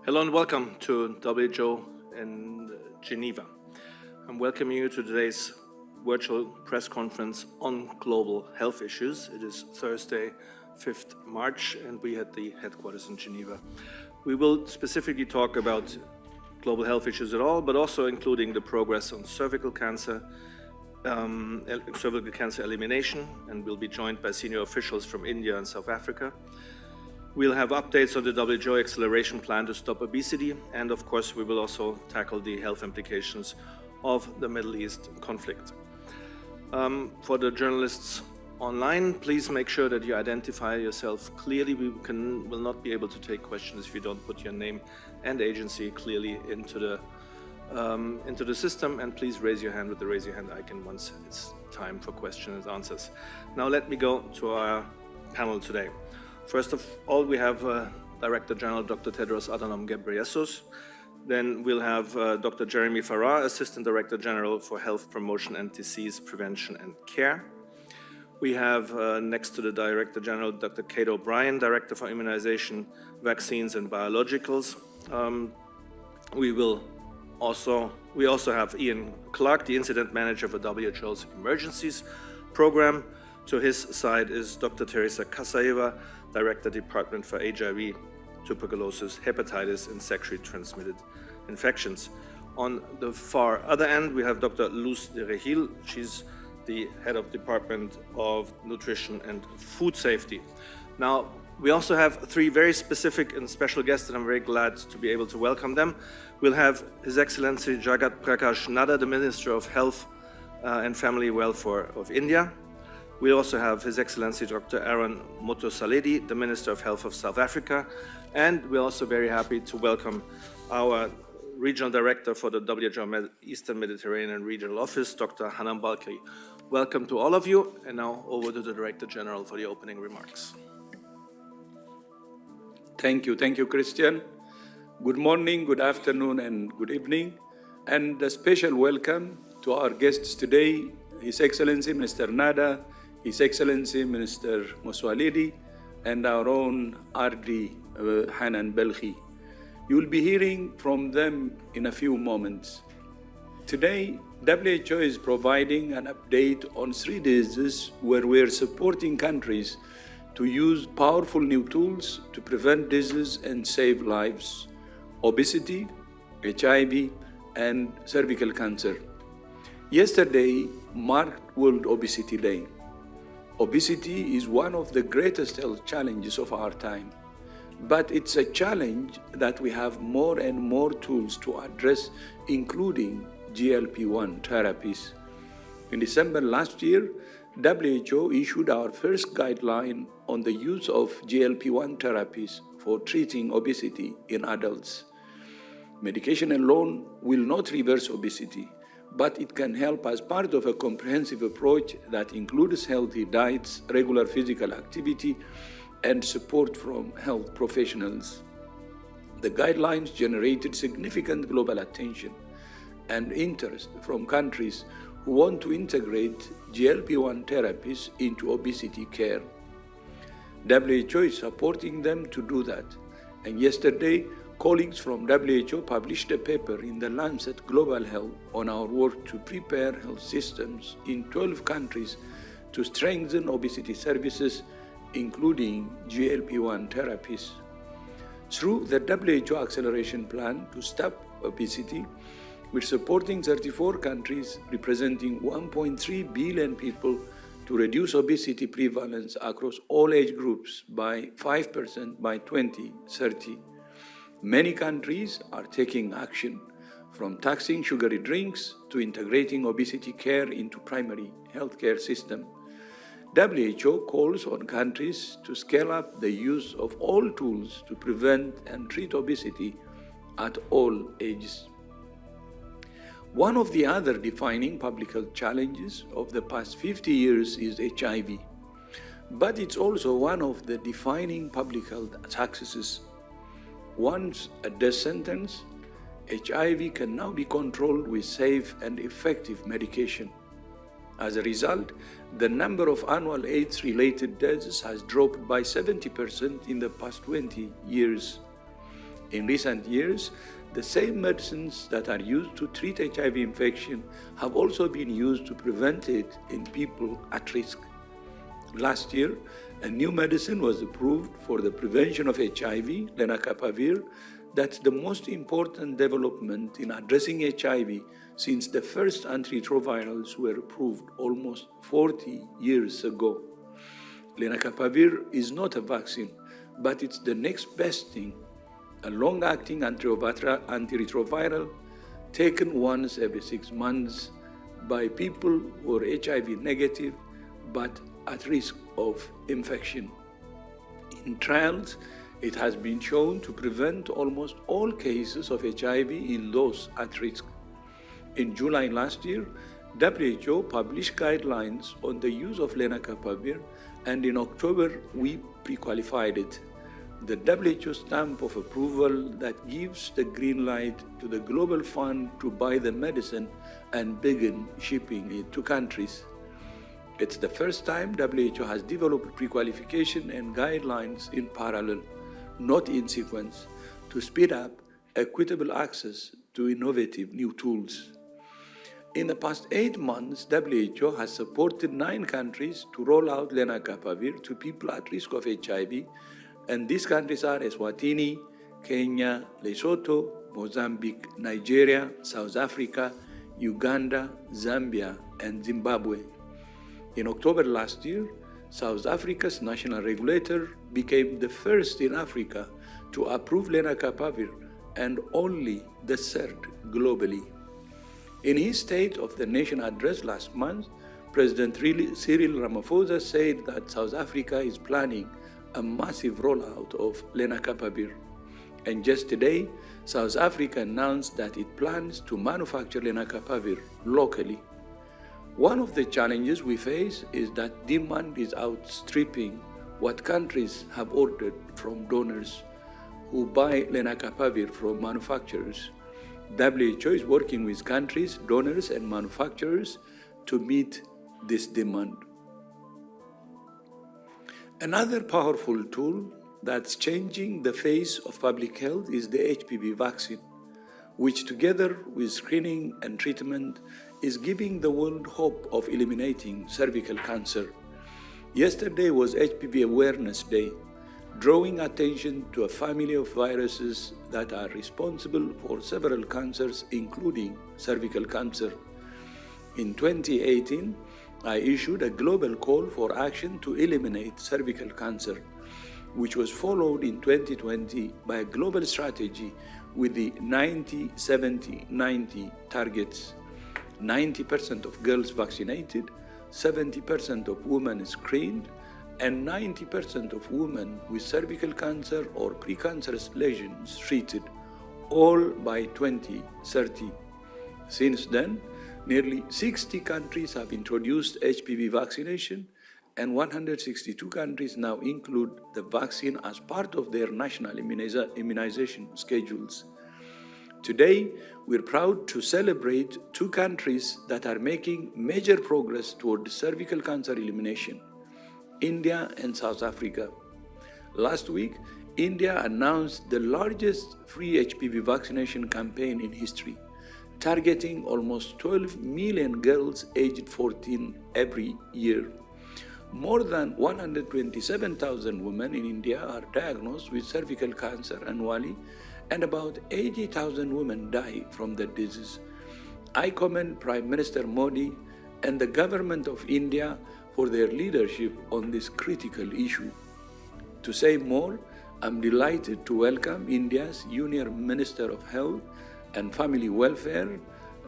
Hello and welcome to WHO in Geneva. I'm welcoming you to today's virtual press conference on global health issues. It is Thursday, 5th March, and we at the headquarters in Geneva. We will specifically talk about global health issues at all, but also including the progress on cervical cancer elimination, and we'll be joined by senior officials from India and South Africa. We'll have updates on the WHO acceleration plan to stop obesity, and of course we will also tackle the health implications of the Middle East conflict. For the journalists online, please make sure that you identify yourself clearly. We will not be able to take questions if you don't put your name and agency clearly into the system, and please raise your hand with the raise your hand icon once it's time for questions and answers. Now let me go to our panel today. First of all, we have Director General Dr. Tedros Adhanom Ghebreyesus. Then we'll have Dr. Jeremy Farrar, Assistant Director General for Health Promotion and Disease Prevention and Care. We have next to the Director General, Dr. Kate O'Brien, Director for Immunization, Vaccines and Biologicals. We also have Ian Clark, the Incident Manager for WHO's Emergencies Program. To his side is Dr. Teresa Kasayeva, Director Department for HIV, Tuberculosis, Hepatitis, and Sexually Transmitted Infections. On the far other end, we have Dr. Luz de Regil. She's the Head of Department of Nutrition and Food Safety. Now, we also have three very specific and special guests, and I'm very glad to be able to welcome them. We'll have His Excellency Jagat Prakash Nadda, the Minister of Health and Family Welfare of India. We also have His Excellency Dr. Aaron Motosaledi, the Minister of Health of South Africa. And we're also very happy to welcome our Regional Director for the WHO Eastern Mediterranean Regional Office, Dr. Hanan Balkri. Welcome to all of you. And now over to the Director General for the opening remarks. Thank you, Christian. Good morning, good afternoon, and good evening. And a special welcome to our guests today, His Excellency Minister Nadda, His Excellency Minister Motosaledi, and our own RD Hanan Balkri. You will be hearing from them in a few moments. Today, WHO is providing an update on 3 diseases where we are supporting countries to use powerful new tools to prevent disease and save lives: obesity, HIV, and cervical cancer. Yesterday marked World Obesity Day. Obesity is one of the greatest health challenges of our time, but it's a challenge that we have more and more tools to address, including GLP-1 therapies. In December last year, WHO issued our first guideline on the use of GLP-1 therapies for treating obesity in adults. Medication alone will not reverse obesity, but it can help as part of a comprehensive approach that includes healthy diets, regular physical activity, and support from health professionals. The guidelines generated significant global attention and interest from countries who want to integrate GLP-1 therapies into obesity care. WHO is supporting them to do that, and yesterday, colleagues from WHO published a paper in the Lancet Global Health on our work to prepare health systems in 12 countries to strengthen obesity services, including GLP-1 therapies. Through the WHO Acceleration Plan to Stop Obesity, we're supporting 34 countries representing 1.3 billion people to reduce obesity prevalence across all age groups by 5% by 2030. Many countries are taking action, from taxing sugary drinks to integrating obesity care into primary healthcare system. WHO calls on countries to scale up the use of all tools to prevent and treat obesity at all ages. One of the other defining public health challenges of the past 50 years is HIV, but it's also one of the defining public health successes. Once a death sentence, HIV can now be controlled with safe and effective medication. As a result, the number of annual AIDS-related deaths has dropped by 70% in the past 20 years. In recent years, the same medicines that are used to treat HIV infection have also been used to prevent it in people at risk. Last year, a new medicine was approved for the prevention of HIV, lenacapavir. That's the most important development in addressing HIV since the first antiretrovirals were approved almost 40 years ago. Lenacapavir is not a vaccine, but it's the next best thing, a long-acting antiretroviral taken once every 6 months by people who are HIV negative but at risk of infection. In trials, it has been shown to prevent almost all cases of HIV in those at risk. In July last year, WHO published guidelines on the use of lenacapavir, and in October, we pre-qualified it. The WHO stamp of approval that gives the green light to the Global Fund to buy the medicine and begin shipping it to countries. It's the first time WHO has developed pre-qualification and guidelines in parallel, not in sequence, to speed up equitable access to innovative new tools. In the past 8 months, WHO has supported 9 countries to roll out lenacapavir to people at risk of HIV, and these countries are Eswatini, Kenya, Lesotho, Mozambique, Nigeria, South Africa, Uganda, Zambia, and Zimbabwe. In October last year, South Africa's national regulator became the first in Africa to approve lenacapavir and only the third globally. In his State of the Nation address last month, President Cyril Ramaphosa said that South Africa is planning a massive rollout of lenacapavir. And just today, South Africa announced that it plans to manufacture lenacapavir locally. One of the challenges we face is that demand is outstripping what countries have ordered from donors who buy lenacapavir from manufacturers. WHO is working with countries, donors, and manufacturers to meet this demand. Another powerful tool that's changing the face of public health is the HPV vaccine, which together with screening and treatment is giving the world hope of eliminating cervical cancer. Yesterday was HPV Awareness Day, drawing attention to a family of viruses that are responsible for several cancers, including cervical cancer. In 2018, I issued a global call for action to eliminate cervical cancer, which was followed in 2020 by a global strategy with the 90-70-90 targets. 90% of girls vaccinated, 70% of women screened, and 90% of women with cervical cancer or precancerous lesions treated, all by 2030. Since then, nearly 60 countries have introduced HPV vaccination, and 162 countries now include the vaccine as part of their national immunization schedules. Today, we're proud to celebrate 2 countries that are making major progress toward cervical cancer elimination: India and South Africa. Last week, India announced the largest free HPV vaccination campaign in history, targeting almost 12 million girls aged 14 every year. More than 127,000 women in India are diagnosed with cervical cancer annually, and about 80,000 women die from the disease. I commend Prime Minister Modi and the government of India for their leadership on this critical issue. To say more, I'm delighted to welcome India's Union Minister of Health and Family Welfare,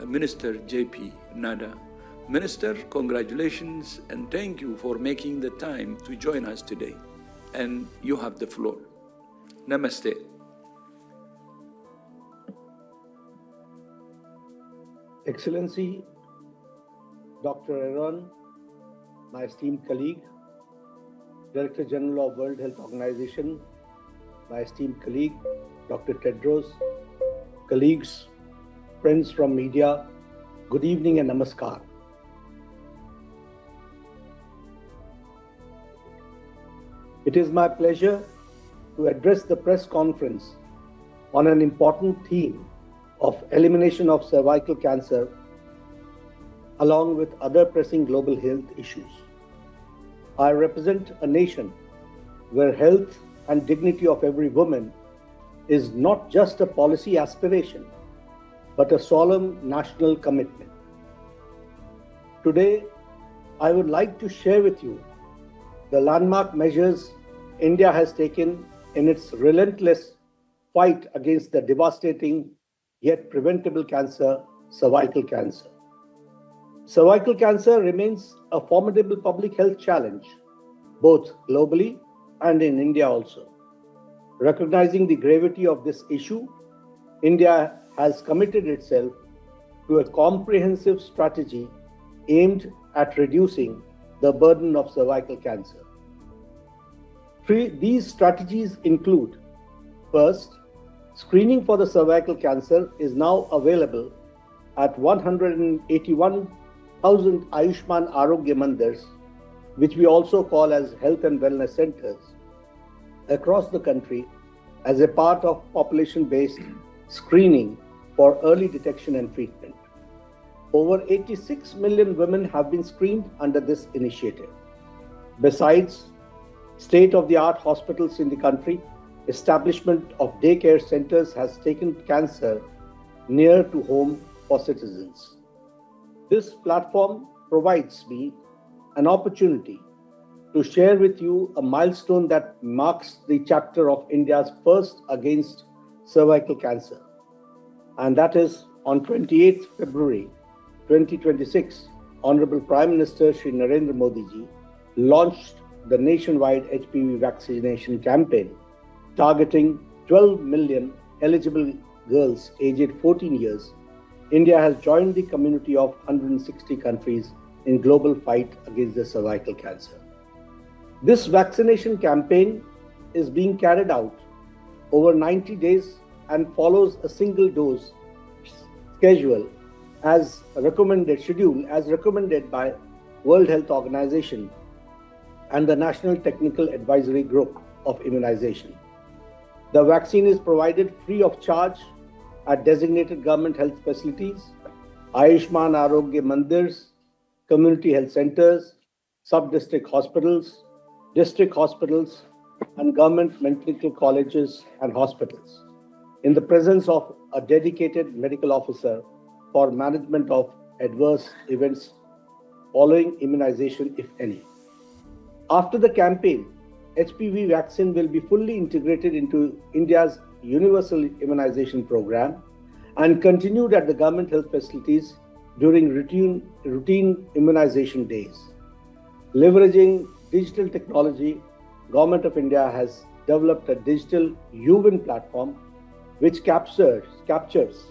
Minister J.P. Nadda. Minister, congratulations and thank you for making the time to join us today. And you have the floor. Namaste. Excellency, Dr. Adhanom, my esteemed colleague, Director General of World Health Organization, my esteemed colleague, Dr. Tedros, colleagues, friends from media, good evening and namaskar. It is my pleasure to address the press conference on an important theme of elimination of cervical cancer, along with other pressing global health issues. I represent a nation where health and dignity of every woman is not just a policy aspiration, but a solemn national commitment. Today, I would like to share with you the landmark measures India has taken in its relentless fight against the devastating yet preventable cancer, cervical cancer. Cervical cancer remains a formidable public health challenge, both globally and in India also. Recognizing the gravity of this issue, India has committed itself to a comprehensive strategy aimed at reducing the burden of cervical cancer. These strategies include: first, screening for the cervical cancer is now available at 181,000 Ayushman Arogya Mandirs, which we also call as health and wellness centers, across the country as a part of population-based screening for early detection and treatment. Over 86 million women have been screened under this initiative. Besides, state-of-the-art hospitals in the country, establishment of daycare centers has taken cancer near to home for citizens. This platform provides me an opportunity to share with you a milestone that marks the chapter of India's first against cervical cancer. And that is on 28th February 2026, Honorable Prime Minister Shri Narendra Modi ji launched the nationwide HPV vaccination campaign, targeting 12 million eligible girls aged 14 years. India has joined the community of 160 countries in global fight against the cervical cancer. This vaccination campaign is being carried out over 90 days and follows a single dose schedule as recommended by World Health Organization and the National Technical Advisory Group of Immunization. The vaccine is provided free of charge at designated government health facilities, Ayushman Arogya Mandirs, community health centers, sub-district hospitals, district hospitals, and government medical colleges and hospitals, in the presence of a dedicated medical officer for management of adverse events following immunization, if any. After the campaign, HPV vaccine will be fully integrated into India's universal immunization program and continued at the government health facilities during routine immunization days. Leveraging digital technology, Government of India has developed a digital UWIN platform which captures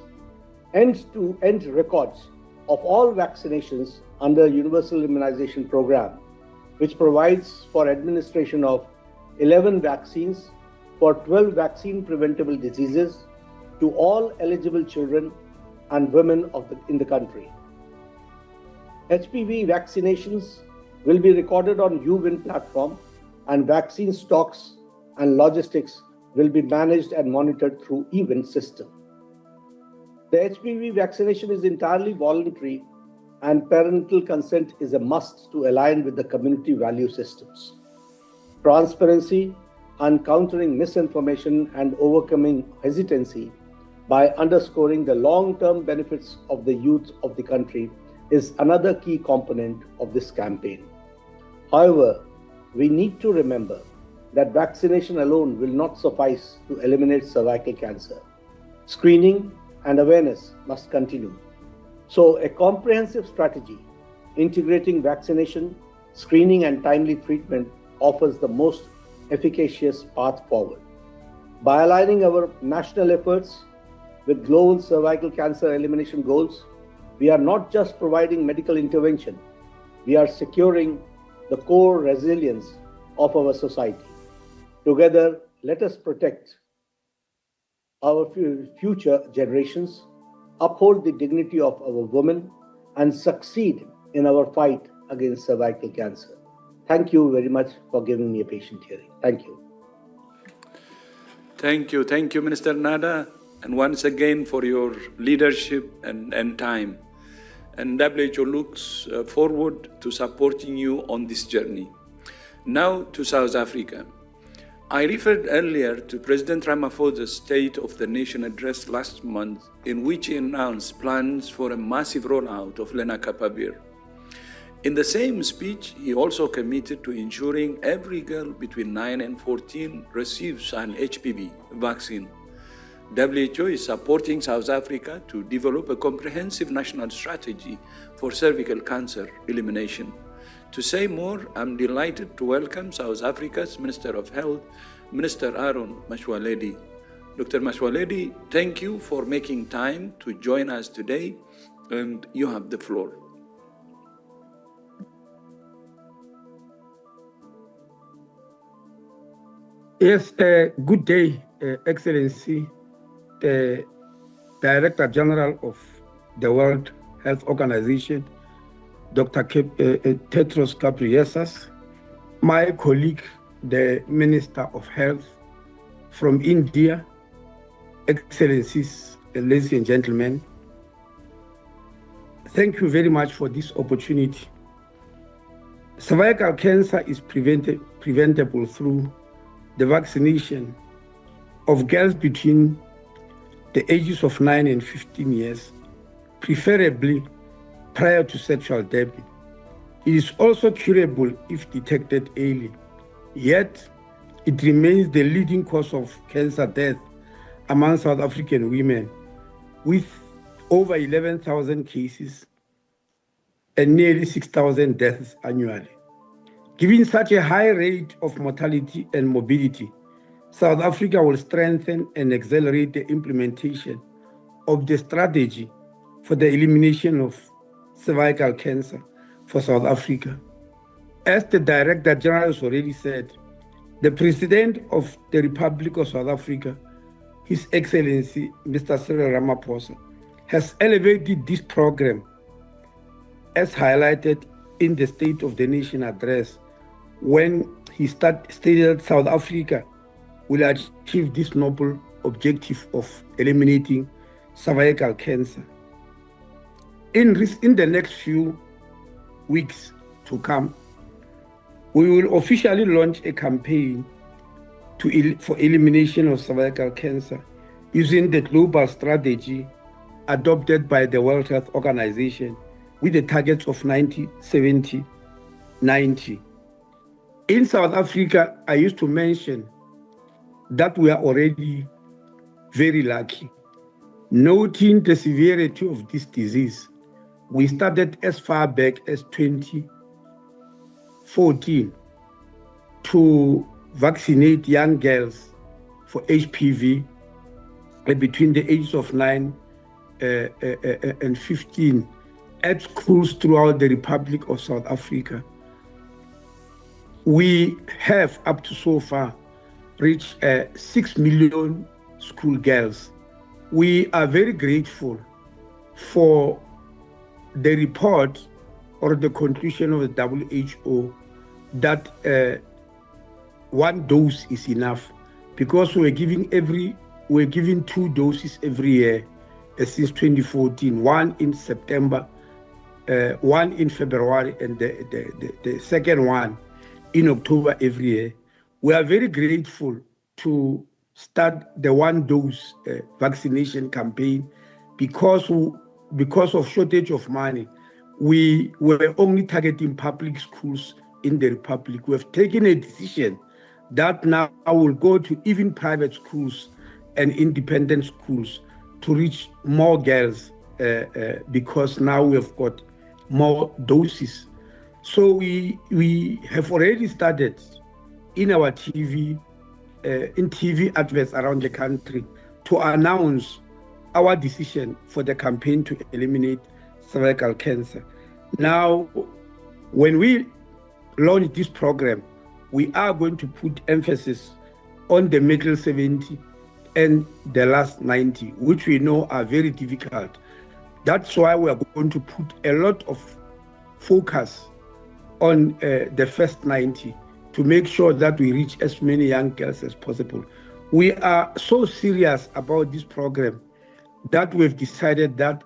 end-to-end records of all vaccinations under Universal Immunization Program, which provides for administration of 11 vaccines for 12 vaccine-preventable diseases to all eligible children and women in the country. HPV vaccinations will be recorded on UWIN platform, and vaccine stocks and logistics will be managed and monitored through EWIN system. The HPV vaccination is entirely voluntary, and parental consent is a must to align with the community value systems. Transparency and countering misinformation and overcoming hesitancy by underscoring the long-term benefits of the youth of the country is another key component of this campaign. However, we need to remember that vaccination alone will not suffice to eliminate cervical cancer. Screening and awareness must continue. So, a comprehensive strategy integrating vaccination, screening, and timely treatment offers the most efficacious path forward. By aligning our national efforts with global cervical cancer elimination goals, we are not just providing medical intervention, we are securing the core resilience of our society. Together, let us protect our future generations, uphold the dignity of our women, and succeed in our fight against cervical cancer. Thank you very much for giving me a patient hearing. Thank you. Thank you, Minister Nada, and once again for your leadership and time. And WHO looks forward to supporting you on this journey. Now to South Africa. I referred earlier to President Ramaphosa's State of the Nation address last month, in which he announced plans for a massive rollout of lenacapavir. In the same speech, he also committed to ensuring every girl between 9 and 14 receives an HPV vaccine. WHO is supporting South Africa to develop a comprehensive national strategy for cervical cancer elimination. To say more, I'm delighted to welcome South Africa's Minister of Health, Minister Aaron Mashwaledi. Dr. Mashwaledi, thank you for making time to join us today, and you have the floor. Yes, good day, Excellency, the Director General of the World Health Organization, Dr. Tedros Ghebreyesus, my colleague, the Minister of Health from India, Excellencies, ladies and gentlemen, thank you very much for this opportunity. Cervical cancer is preventable through the vaccination of girls between the ages of 9 and 15 years, preferably prior to sexual debut. It is also curable if detected early, yet it remains the leading cause of cancer death among South African women, with over 11,000 cases and nearly 6,000 deaths annually. Given such a high rate of mortality and morbidity, South Africa will strengthen and accelerate the implementation of the strategy for the elimination of cervical cancer for South Africa. As the Director General has already said, the President of the Republic of South Africa, His Excellency Mr. Cyril Ramaphosa, has elevated this program as highlighted in the State of the Nation address when he stated South Africa will achieve this noble objective of eliminating cervical cancer. In the next few weeks to come, we will officially launch a campaign for elimination of cervical cancer using the global strategy adopted by the World Health Organization with the targets of 90-70-90. In South Africa, I used to mention that we are already very lucky. Noting the severity of this disease, we started as far back as 2014 to vaccinate young girls for HPV between the ages of 9 and 15 at schools throughout the Republic of South Africa. We have up to so far reached 6 million school girls. We are very grateful for the report or the conclusion of the WHO that one dose is enough, because we're giving 2 doses every year since 2014, one in September, one in February, and the second one in October every year. We are very grateful to start the 1 dose vaccination campaign because of shortage of money. We were only targeting public schools in the Republic. We have taken a decision that now will go to even private schools and independent schools to reach more girls because now we have got more doses. So we have already started in our TV adverts around the country to announce our decision for the campaign to eliminate cervical cancer. Now, when we launch this program, we are going to put emphasis on the middle 70 and the last 90, which we know are very difficult. That's why we are going to put a lot of focus on the first 90 to make sure that we reach as many young girls as possible. We are so serious about this program that we've decided that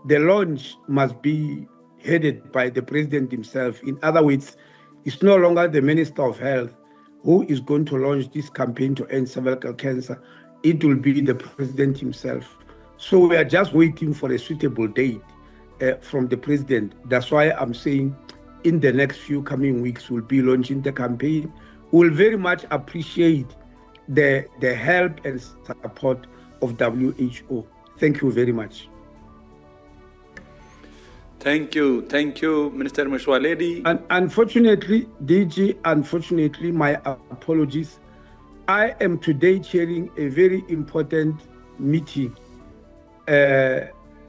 the launch must be headed by the president himself. In other words, it's no longer the Minister of Health who is going to launch this campaign to end cervical cancer. It will be the president himself. So we are just waiting for a suitable date from the president. That's why I'm saying in the next few coming weeks, we'll be launching the campaign. We'll very much appreciate the help and support of WHO. Thank you very much. Thank you, Minister Motsoaledi. And unfortunately, DG, my apologies. I am today chairing a very important meeting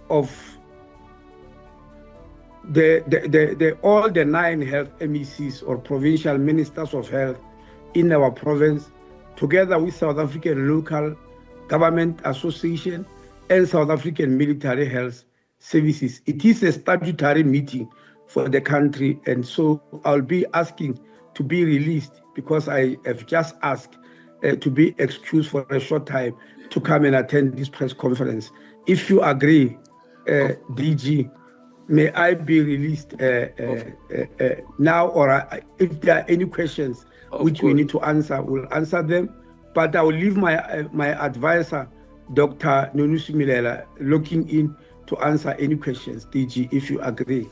of all the 9 health MECs or provincial ministers of health in our province, together with South African Local Government Association and South African Military Health Services. It is a statutory meeting for the country, and so I'll be asking to be released because I have just asked to be excused for a short time to come and attend this press conference. If you agree, DG, may I be released now, or if there are any questions which we need to answer, we'll answer them. But I will leave my advisor, Dr. Nonusi Milela, looking in to answer any questions, DG, if you agree.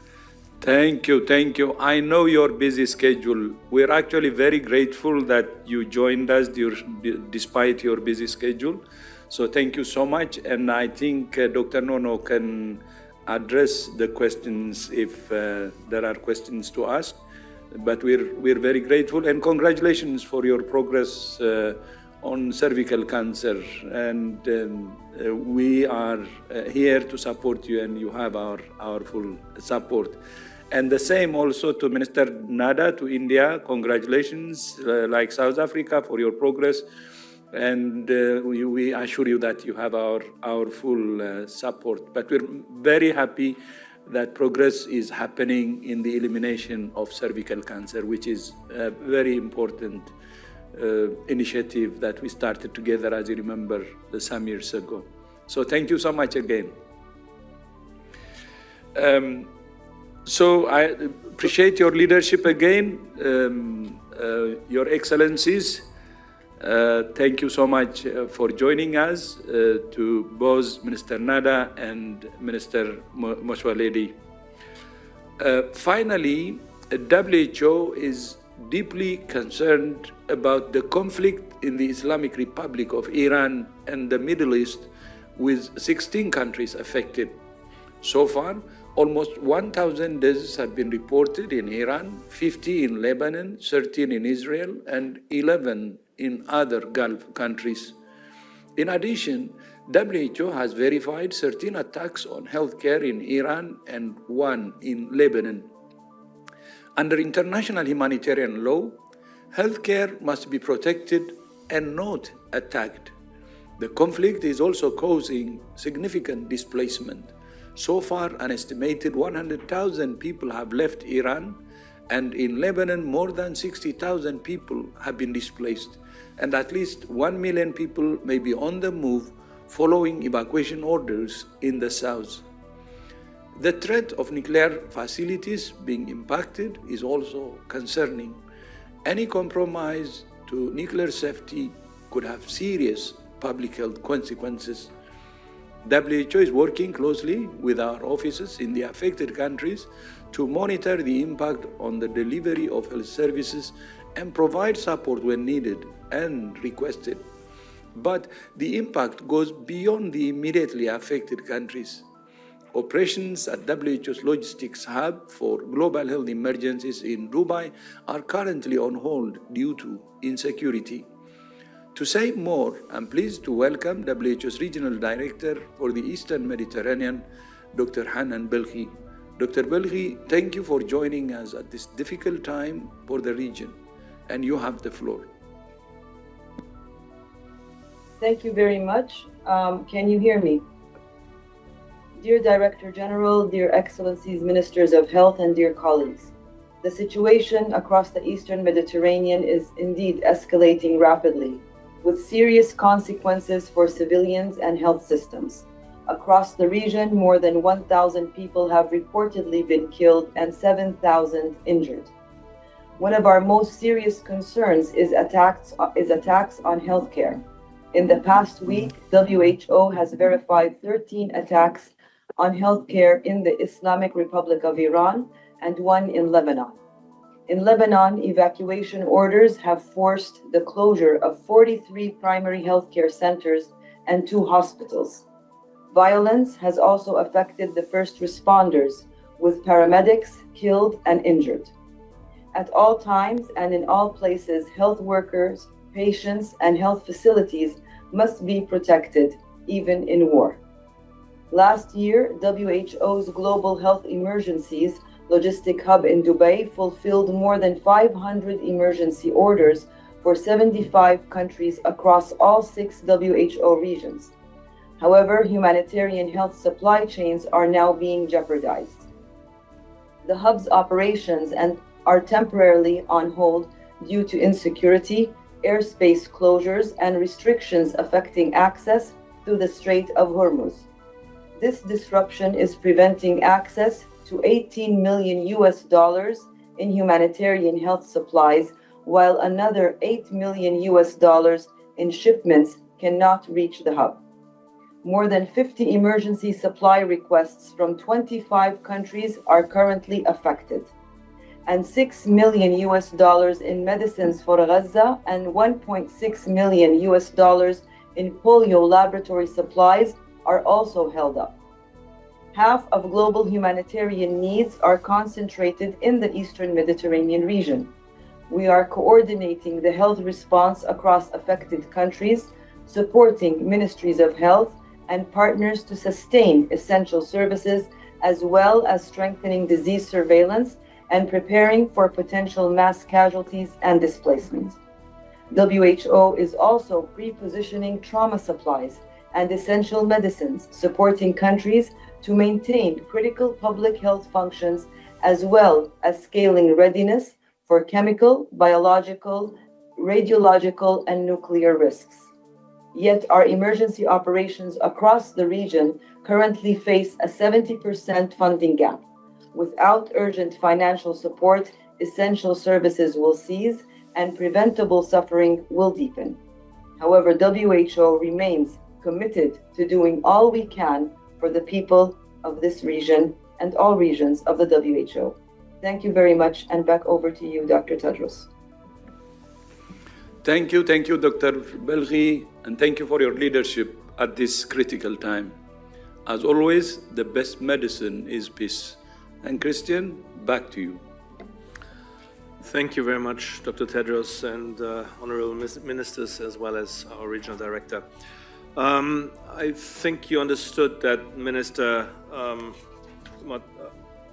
Thank you. I know your busy schedule. We're actually very grateful that you joined us despite your busy schedule. So thank you so much. And I think Dr. Nono can address the questions if there are questions to ask. But we're very grateful, and congratulations for your progress on cervical cancer. And we are here to support you, and you have our full support. And the same also to Minister Nada to India. Congratulations, like South Africa, for your progress. And we assure you that you have our full support. But we're very happy that progress is happening in the elimination of cervical cancer, which is a very important initiative that we started together, as you remember, some years ago. So thank you so much again. So I appreciate your leadership again, Your Excellencies. Thank you so much for joining us, to both Minister Nada and Minister Motsoaledi. Finally, WHO is deeply concerned about the conflict in the Islamic Republic of Iran and the Middle East, with 16 countries affected. So far, almost 1,000 deaths have been reported in Iran, 50 in Lebanon, 13 in Israel, and 11 in other Gulf countries. In addition, WHO has verified 13 attacks on healthcare in Iran and 1 in Lebanon. Under international humanitarian law, healthcare must be protected and not attacked. The conflict is also causing significant displacement. So far, an estimated 100,000 people have left Iran, and in Lebanon, more than 60,000 people have been displaced, and at least 1 million people may be on the move following evacuation orders in the south. The threat of nuclear facilities being impacted is also concerning. Any compromise to nuclear safety could have serious public health consequences. WHO is working closely with our offices in the affected countries to monitor the impact on the delivery of health services and provide support when needed and requested. But the impact goes beyond the immediately affected countries. Operations at WHO's logistics hub for global health emergencies in Dubai are currently on hold due to insecurity. To say more, I'm pleased to welcome WHO's Regional Director for the Eastern Mediterranean, Dr. Hanan Belkhi. Dr. Belkhi, thank you for joining us at this difficult time for the region, and you have the floor. Thank you very much. Can you hear me? Dear Director General, dear Excellencies, Ministers of Health, and dear colleagues, the situation across the Eastern Mediterranean is indeed escalating rapidly, with serious consequences for civilians and health systems. Across the region, more than 1,000 people have reportedly been killed and 7,000 injured. One of our most serious concerns is attacks on healthcare. In the past week, WHO has verified 13 attacks on healthcare in the Islamic Republic of Iran and one in Lebanon. In Lebanon, evacuation orders have forced the closure of 43 primary healthcare centers and 2 hospitals. Violence has also affected the first responders, with paramedics killed and injured. At all times and in all places, health workers, patients, and health facilities must be protected, even in war. Last year, WHO's Global Health Emergencies logistic hub in Dubai fulfilled more than 500 emergency orders for 75 countries across all 6 WHO regions. However, humanitarian health supply chains are now being jeopardized. The hub's operations are temporarily on hold due to insecurity, airspace closures, and restrictions affecting access through the Strait of Hormuz. This disruption is preventing access to $18 million in humanitarian health supplies, while another $8 million in shipments cannot reach the hub. More than 50 emergency supply requests from 25 countries are currently affected, and $6 million in medicines for Gaza and $1.6 million in polio laboratory supplies are also held up. Half of global humanitarian needs are concentrated in the Eastern Mediterranean region. We are coordinating the health response across affected countries, supporting ministries of health and partners to sustain essential services, as well as strengthening disease surveillance and preparing for potential mass casualties and displacement. WHO is also pre-positioning trauma supplies and essential medicines, supporting countries to maintain critical public health functions, as well as scaling readiness for chemical, biological, radiological, and nuclear risks. Yet our emergency operations across the region currently face a 70% funding gap. Without urgent financial support, essential services will cease and preventable suffering will deepen. However, WHO remains committed to doing all we can for the people of this region and all regions of the WHO. Thank you very much, and back over to you, Dr. Tedros. Thank you, Dr. Belghi, and thank you for your leadership at this critical time. As always, the best medicine is peace. And Christian, back to you. Thank you very much, Dr. Tedros, and honorable ministers, as well as our regional director. I think you understood that Minister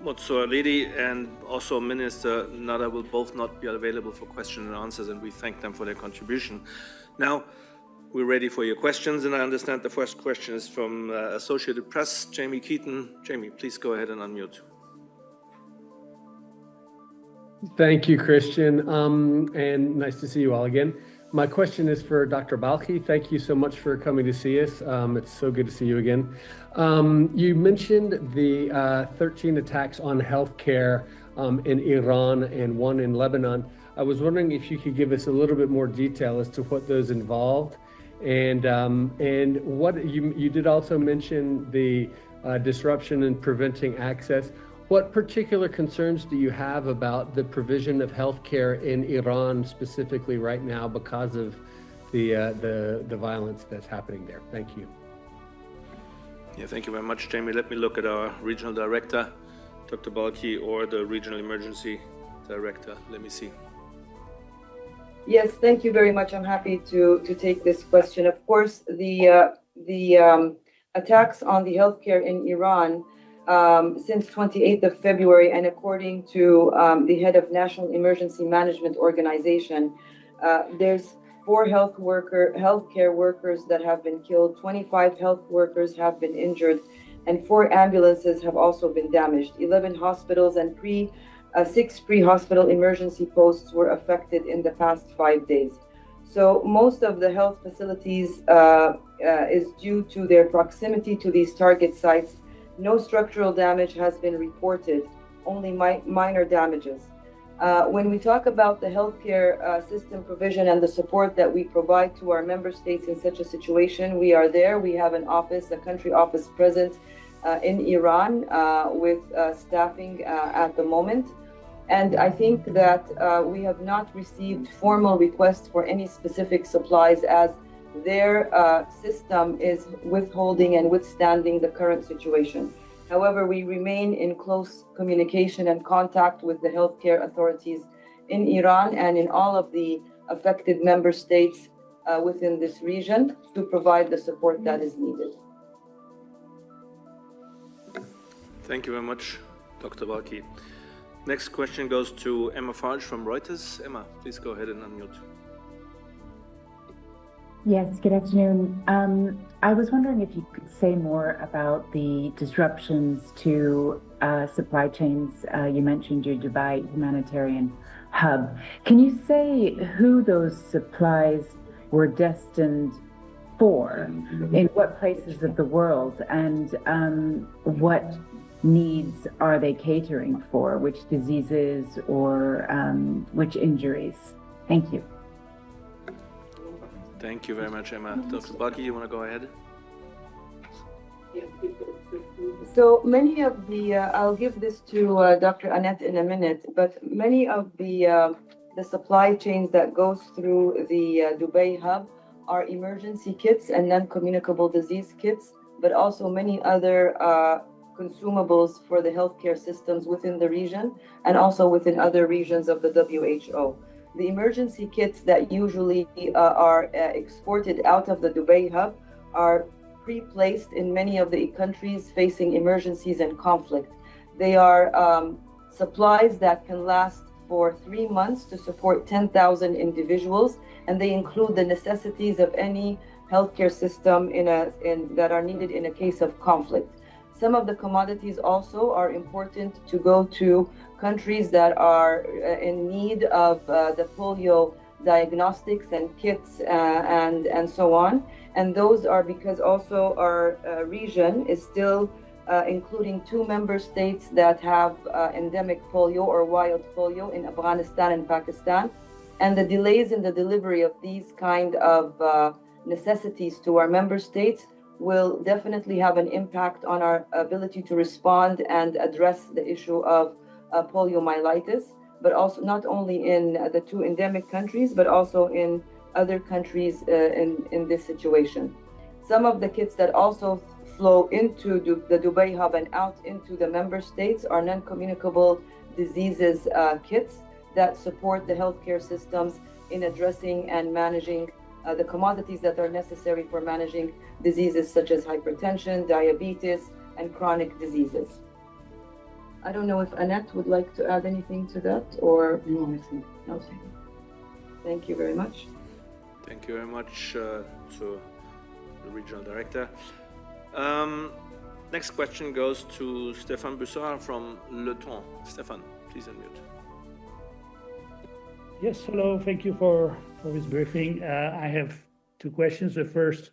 Motsoaledi and also Minister Nada will both not be available for question and answers, and we thank them for their contribution. Now, we're ready for your questions, and I understand the first question is from Associated Press, Jamie Keaton. Jamie, please go ahead and unmute. Thank you, Christian, and nice to see you all again. My question is for Dr. Balkhi. Thank you so much for coming to see us. It's so good to see you again. You mentioned the 13 attacks on healthcare in Iran and one in Lebanon. I was wondering if you could give us a little bit more detail as to what those involved, and what you did also mention the disruption in preventing access. What particular concerns do you have about the provision of healthcare in Iran specifically right now because of the violence that's happening there? Thank you. Yeah, thank you very much, Jamie. Let me look at our regional director, Dr. Balkhi, or the regional emergency director. Let me see. Yes, thank you very much. I'm happy to take this question. Of course, the attacks on the healthcare in Iran since 28th of February, and according to the head of National Emergency Management Organization, there's 4 healthcare workers that have been killed, 25 health workers have been injured, and 4 ambulances have also been damaged. 11 hospitals and 6 pre-hospital emergency posts were affected in the past 5 days. So most of the health facilities is due to their proximity to these target sites. No structural damage has been reported, only minor damages. When we talk about the healthcare system provision and the support that we provide to our member states in such a situation, we are there. We have an office, a country office present in Iran with staffing at the moment. And I think that we have not received formal requests for any specific supplies, as their system is withholding and withstanding the current situation. However, we remain in close communication and contact with the healthcare authorities in Iran and in all of the affected member states within this region to provide the support that is needed. Thank you very much, Dr. Balkhi. Next question goes to Emma Farge from Reuters. Emma, please go ahead and unmute. Yes, good afternoon. I was wondering if you could say more about the disruptions to supply chains. You mentioned your Dubai humanitarian hub. Can you say who those supplies were destined for, in what places of the world, and what needs are they catering for, which diseases or which injuries? Thank you. Thank you very much, Emma. Dr. Balkhi, you want to go ahead? So many of the, I'll give this to Dr. Annette in a minute, but many of the supply chains that goes through the Dubai hub are emergency kits and non-communicable disease kits, but also many other consumables for the healthcare systems within the region and also within other regions of the WHO. The emergency kits that usually are exported out of the Dubai hub are pre-placed in many of the countries facing emergencies and conflict. They are supplies that can last for 3 months to support 10,000 individuals, and they include the necessities of any healthcare system that are needed in a case of conflict. Some of the commodities also are important to go to countries that are in need of the polio diagnostics and kits and so on. And those are because also our region is still including 2 member states that have endemic polio or wild polio in Afghanistan and Pakistan. And the delays in the delivery of these kind of necessities to our member states will definitely have an impact on our ability to respond and address the issue of poliomyelitis, but also not only in the 2 endemic countries, but also in other countries in this situation. Some of the kits that also flow into the Dubai hub and out into the member states are non-communicable diseases kits that support the healthcare systems in addressing and managing the commodities that are necessary for managing diseases such as hypertension, diabetes, and chronic diseases. I don't know if Annette would like to add anything to that, or no. Okay. Thank you very much. Thank you very much to the regional director. Next question goes to Stéphane Bussard from Le Temps. Stéphane, please unmute. Yes, hello. Thank you for this briefing. I have 2 questions. The first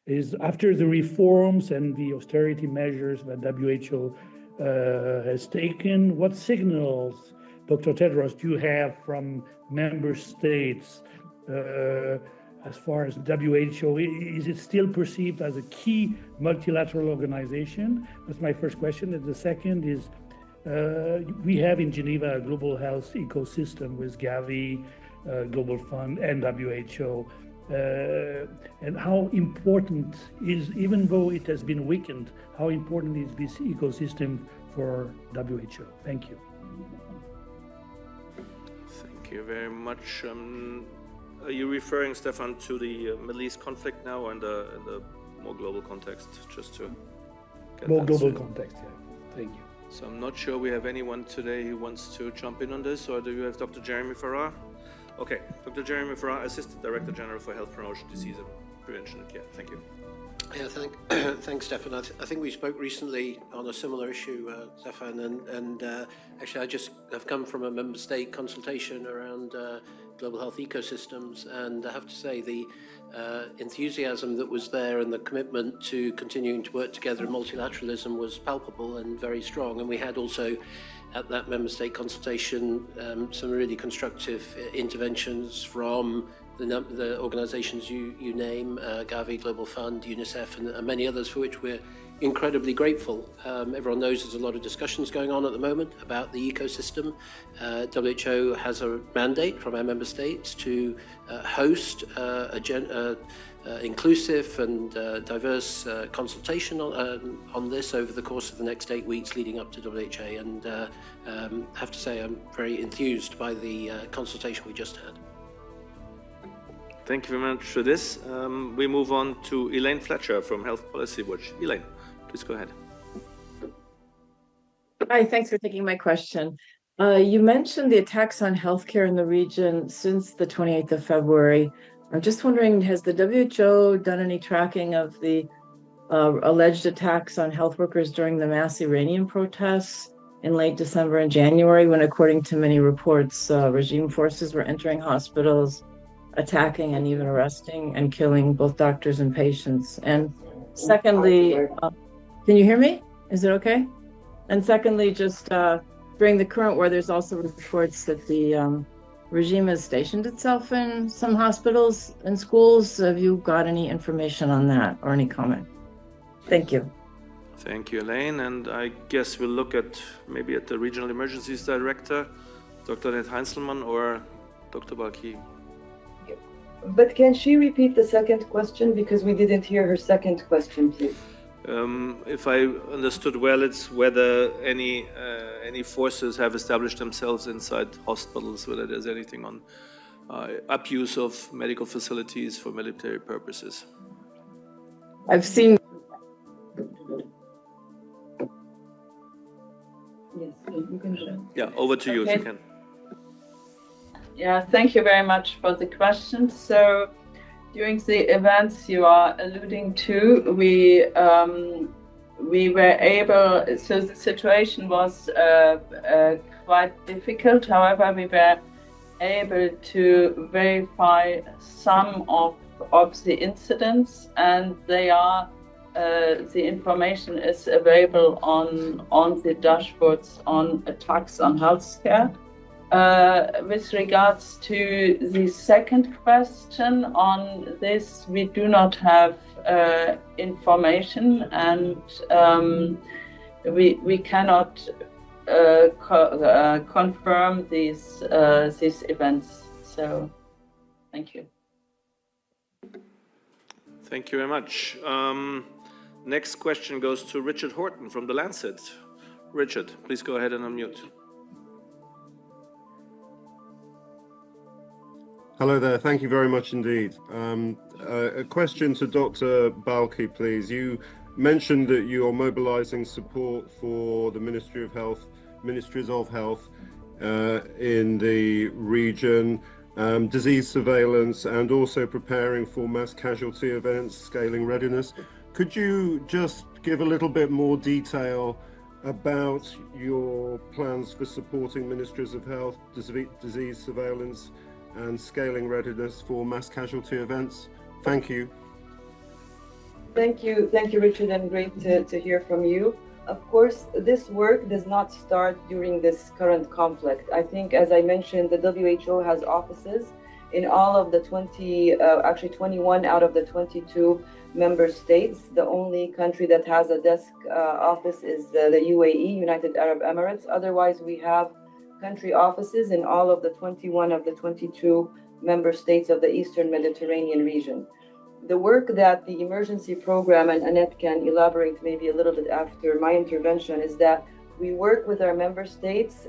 is, after the reforms and the austerity measures that WHO has taken, what signals, Dr. Tedros, do you have from member states as far as WHO? Is it still perceived as a key multilateral organization? That's my first question. And the second is, we have in Geneva a global health ecosystem with Gavi, Global Fund, and WHO. And how important is, even though it has been weakened, how important is this ecosystem for WHO? Thank you. Thank you very much. Are you referring, Stefan, to the Middle East conflict now, and the more global context, just to get more global straight? context, yeah. Thank you. So I'm not sure we have anyone today who wants to jump in on this, or do you have Dr. Jeremy Farrar? Okay, Dr. Jeremy Farrar, Assistant Director General for Health Promotion, Disease prevention and care. Thank you. Yeah, thanks, Stefan. I think we spoke recently on a similar issue, Stefan, and actually I just have come from a member state consultation around global health ecosystems, and I have to say the enthusiasm that was there and the commitment to continuing to work together in multilateralism was palpable and very strong. And we had also at that member state consultation some really constructive interventions from the organizations you name, Gavi, Global Fund, UNICEF, and many others, for which we're incredibly grateful. Everyone knows there's a lot of discussions going on at the moment about the ecosystem. WHO has a mandate from our member states to host inclusive and diverse consultation on this over the course of the next 8 weeks leading up to WHA, and have to say I'm very enthused by the consultation we just had. Thank you very much for this. We move on to Elaine Fletcher from Health Policy Watch. Elaine, please go ahead. Hi, thanks for taking my question. You mentioned the attacks on healthcare in the region since the 28th of February. I'm just wondering, has the WHO done any tracking of the alleged attacks on health workers during the mass Iranian protests in late December and January, when, according to many reports, regime forces were entering hospitals, attacking and even arresting and killing both doctors and patients? And secondly, can you hear me? Is it okay? And secondly, just during the current war, there's also reports that the regime has stationed itself in some hospitals and schools. Have you got any information on that or any comment? Thank you. Thank you, Elaine. And I guess we'll look at maybe at the Regional Emergencies Director, Dr. Annette Heinzelmann or Dr. Balkhi. But can she repeat the second question, because we didn't hear her second question, please? If I understood well, it's whether any forces have established themselves inside hospitals, whether there's anything on abuse of medical facilities for military purposes. I've seen. Yes, you can go. Yeah, over to you if you can. Yeah, thank you very much for the question. So during the events you are alluding to, we were able, so the situation was quite difficult. However, we were able to verify some of the incidents, and they are the information is available on the dashboards on attacks on healthcare. With regards to the second question on this, we do not have information, and we cannot confirm these events. So, thank you. Thank you very much. Next question goes to Richard Horton from The Lancet. Richard, please go ahead and unmute. Hello there. Thank you very much indeed. A question to Dr. Balkhi, please. You mentioned that you are mobilizing support for the Ministries of Health in the region, disease surveillance, and also preparing for mass casualty events, scaling readiness. Could you just give a little bit more detail about your plans for supporting Ministries of Health, disease surveillance, and scaling readiness for mass casualty events? Thank you. Thank you, Richard, and great to hear from you. Of course, this work does not start during this current conflict. I think, as I mentioned, the WHO has offices in all of the 21 out of the 22 member states. The only country that has a desk office is the UAE, United Arab Emirates. Otherwise, we have country offices in all of the 21 of the 22 member states of the Eastern Mediterranean region. The work that the emergency program, and Annette can elaborate maybe a little bit after my intervention, is that we work with our member states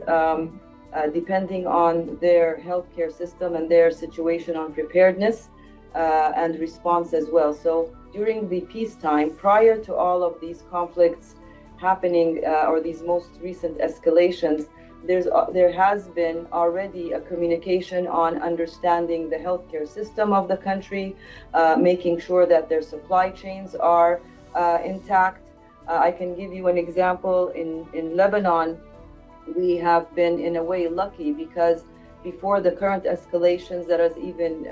depending on their healthcare system and their situation on preparedness and response as well. So during the peacetime, prior to all of these conflicts happening or these most recent escalations, there has been already a communication on understanding the healthcare system of the country, making sure that their supply chains are intact. I can give you an example. In Lebanon, we have been in a way lucky because before the current escalations that is even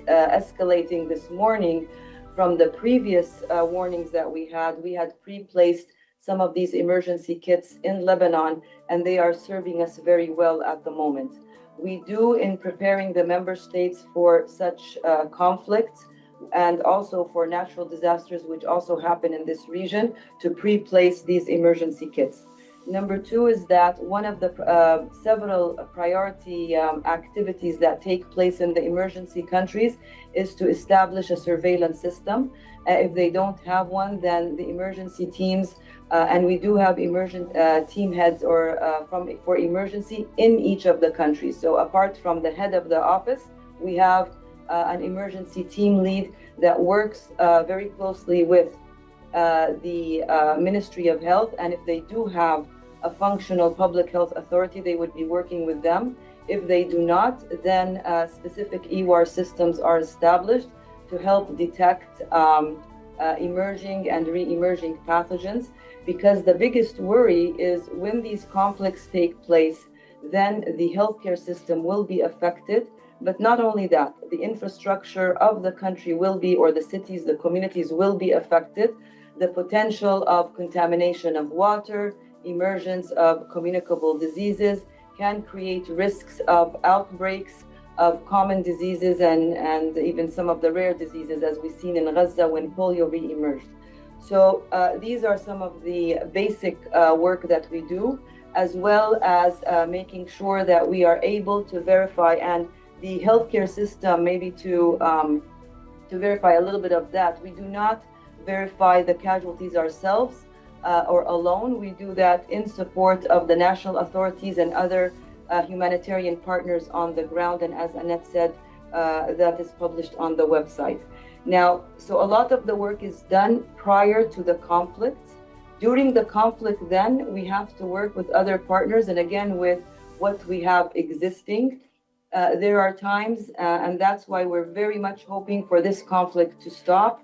escalating this morning, from the previous warnings that we had pre-placed some of these emergency kits in Lebanon, and they are serving us very well at the moment. We do, in preparing the member states for such conflicts and also for natural disasters, which also happen in this region, to pre-place these emergency kits. Number two is that one of the several priority activities that take place in the emergency countries is to establish a surveillance system. If they don't have one, then the emergency teams, and we do have team heads for emergency in each of the countries. So apart from the head of the office, we have an emergency team lead that works very closely with the Ministry of Health, and if they do have a functional public health authority, they would be working with them. If they do not, then specific EWAR systems are established to help detect emerging and re-emerging pathogens, because the biggest worry is when these conflicts take place, then the healthcare system will be affected. But not only that, the infrastructure of the country will be, or the cities, the communities will be affected. The potential of contamination of water, emergence of communicable diseases can create risks of outbreaks of common diseases and even some of the rare diseases, as we've seen in Gaza when polio re-emerged. So these are some of the basic work that we do, as well as making sure that we are able to verify, and the healthcare system, maybe to verify a little bit of that, we do not verify the casualties ourselves or alone. We do that in support of the national authorities and other humanitarian partners on the ground, and as Annette said, that is published on the website. Now, so a lot of the work is done prior to the conflict. During the conflict, then, we have to work with other partners, and again, with what we have existing. There are times, and that's why we're very much hoping for this conflict to stop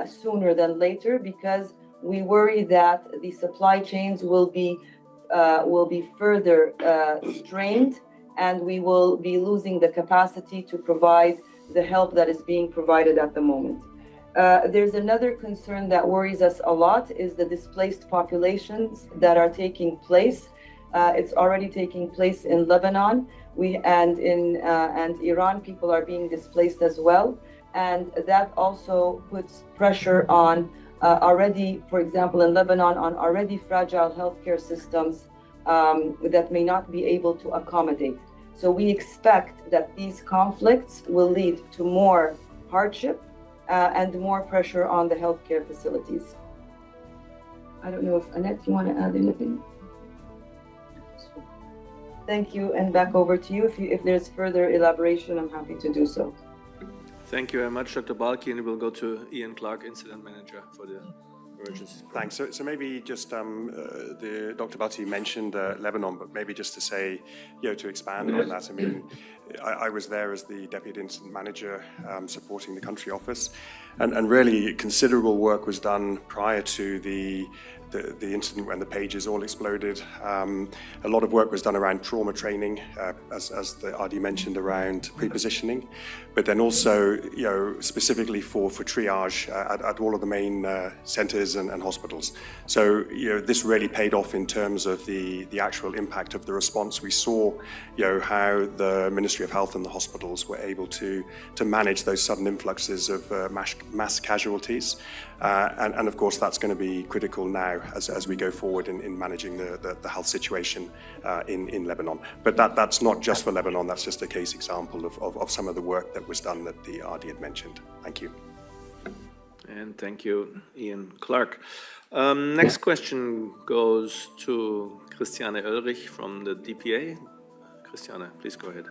sooner than later, because we worry that the supply chains will be further strained, and we will be losing the capacity to provide the help that is being provided at the moment. There's another concern that worries us a lot, is the displaced populations that are taking place. It's already taking place in Lebanon. And Iran, people are being displaced as well. And that also puts pressure on already, for example, in Lebanon, on already fragile healthcare systems that may not be able to accommodate. So we expect that these conflicts will lead to more hardship and more pressure on the healthcare facilities. I don't know if Annette, you want to add anything? Thank you, and back over to you. If there's further elaboration, I'm happy to do so. Thank you very much, Dr. Balki, and we'll go to Ian Clark, Incident Manager for the emergencies. Thanks. So maybe just the Dr. Balki mentioned Lebanon, but maybe just to say, to expand on that. I mean, I was there as the Deputy Incident Manager supporting the country office, and really considerable work was done prior to the incident when the pages all exploded. A lot of work was done around trauma training, as the RD mentioned, around pre-positioning, but then also, specifically for triage at all of the main centers and hospitals. So, this really paid off in terms of the actual impact of the response. We saw, how the Ministry of Health and the hospitals were able to manage those sudden influxes of mass casualties. And of course, that's going to be critical now as we go forward in managing the health situation in Lebanon. But that's not just for Lebanon, that's just a case example of some of the work that was done that the RD had mentioned. Thank you. And thank you, Ian Clark. Next question goes to Christiane Oelrich from the DPA. Christiane, please go ahead.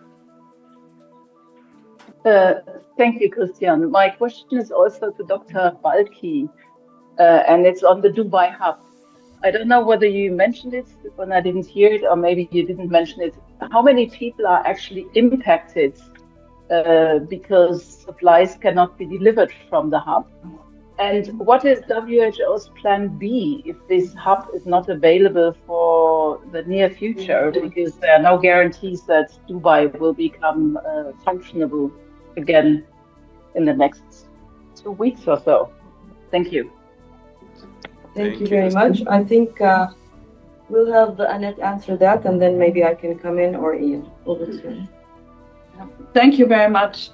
Thank you, Christian. My question is also to Dr. Balki, and it's on the Dubai hub. I don't know whether you mentioned it when I didn't hear it, or maybe you didn't mention it. How many people are actually impacted because supplies cannot be delivered from the hub? And what is WHO's plan B if this hub is not available for the near future? Because there are no guarantees that Dubai will become functionable again in the next 2 weeks or so. Thank you. Thank you very much. I think we'll have Annette answer that, and then maybe I can come in, or Ian. Over to you. Thank you very much.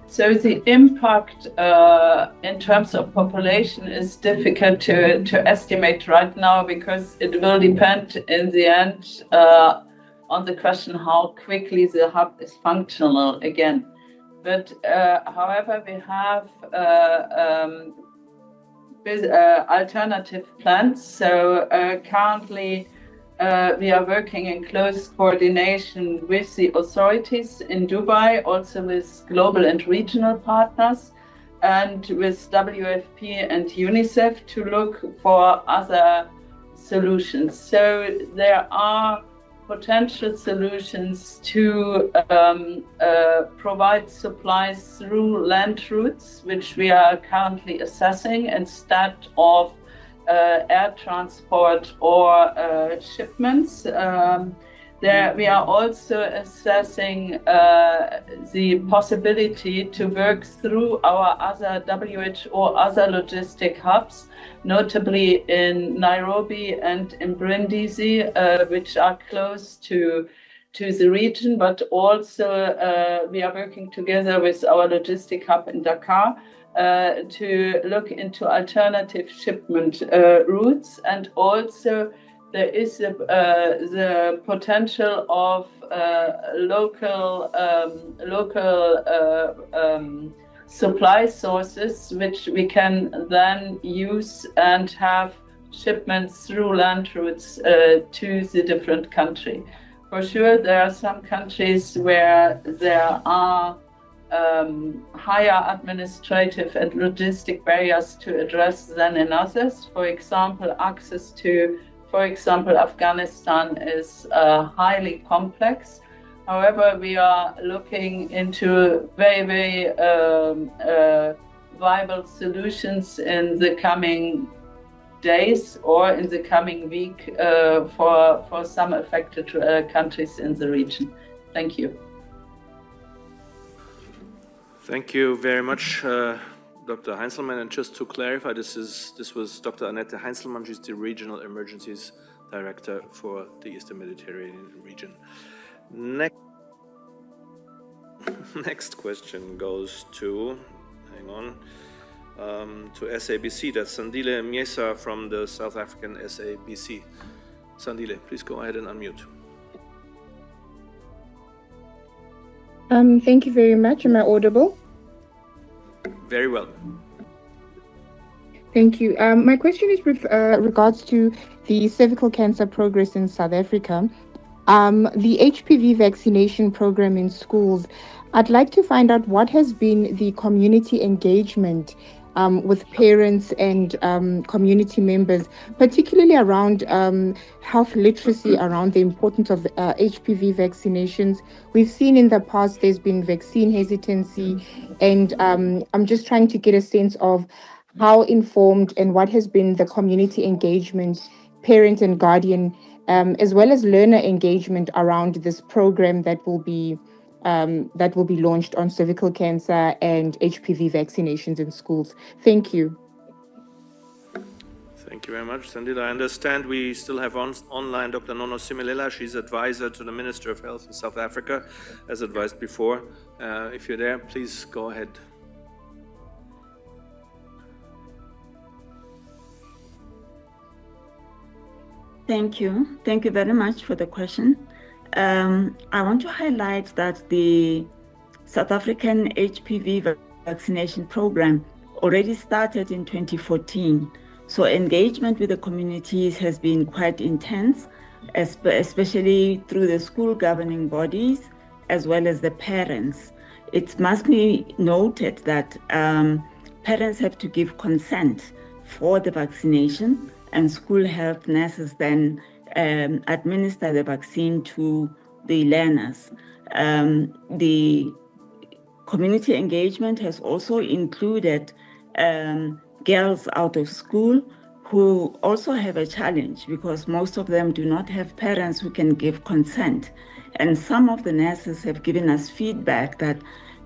So the impact in terms of population is difficult to estimate right now, because it will depend in the end on the question how quickly the hub is functional again. But however, we have alternative plans. So currently, we are working in close coordination with the authorities in Dubai, also with global and regional partners, and with WFP and UNICEF to look for other solutions. So there are potential solutions to provide supplies through land routes, which we are currently assessing, instead of air transport or shipments. We are also assessing the possibility to work through our other WHO other logistic hubs, notably in Nairobi and in Brindisi, which are close to the region, but also we are working together with our logistic hub in Dakar to look into alternative shipment routes. And also there is the potential of local supply sources, which we can then use and have shipments through land routes to the different country. For sure, there are some countries where there are higher administrative and logistic barriers to address than in others. For example, access to, Afghanistan is highly complex. However, we are looking into very viable solutions in the coming days or in the coming week for some affected countries in the region. Thank you. Thank you very much, Dr. Heinzelmann. And just to clarify, this was Dr. Annette Heinzelmann. She's the Regional Emergencies Director for the Eastern Mediterranean region. Next question goes to, to SABC. That's Sandile Mjesa from the South African SABC. Sandile, please go ahead and unmute. Thank you very much. Am I audible? Very well. Thank you. My question is with regards to the cervical cancer progress in South Africa. The HPV vaccination program in schools. I'd like to find out what has been the community engagement with parents and community members, particularly around health literacy, around the importance of HPV vaccinations. We've seen in the past there's been vaccine hesitancy, and I'm just trying to get a sense of how informed and what has been the community engagement, parent and guardian, as well as learner engagement around this program that will be launched on cervical cancer and HPV vaccinations in schools. Thank you. Thank you very much, Sandile. I understand we still have online Dr. Nono Simelela. She's advisor to the Minister of Health in South Africa, as advised before. If you're there, please go ahead. Thank you. Thank you very much for the question. I want to highlight that the South African HPV vaccination program already started in 2014. So engagement with the communities has been quite intense, especially through the school governing bodies, as well as the parents. It must be noted that parents have to give consent for the vaccination, and school health nurses then administer the vaccine to the learners. The community engagement has also included girls out of school who also have a challenge because most of them do not have parents who can give consent. And some of the nurses have given us feedback that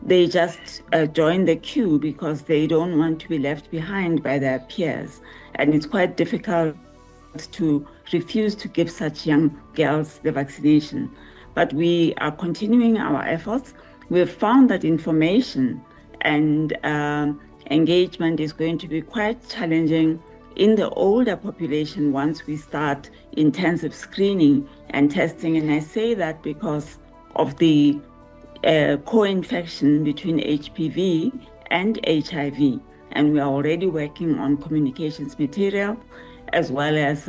they just join the queue because they don't want to be left behind by their peers. And it's quite difficult to refuse to give such young girls the vaccination. But we are continuing our efforts. We've found that information and engagement is going to be quite challenging in the older population once we start intensive screening and testing. And I say that because of the co-infection between HPV and HIV. And we are already working on communications material as well as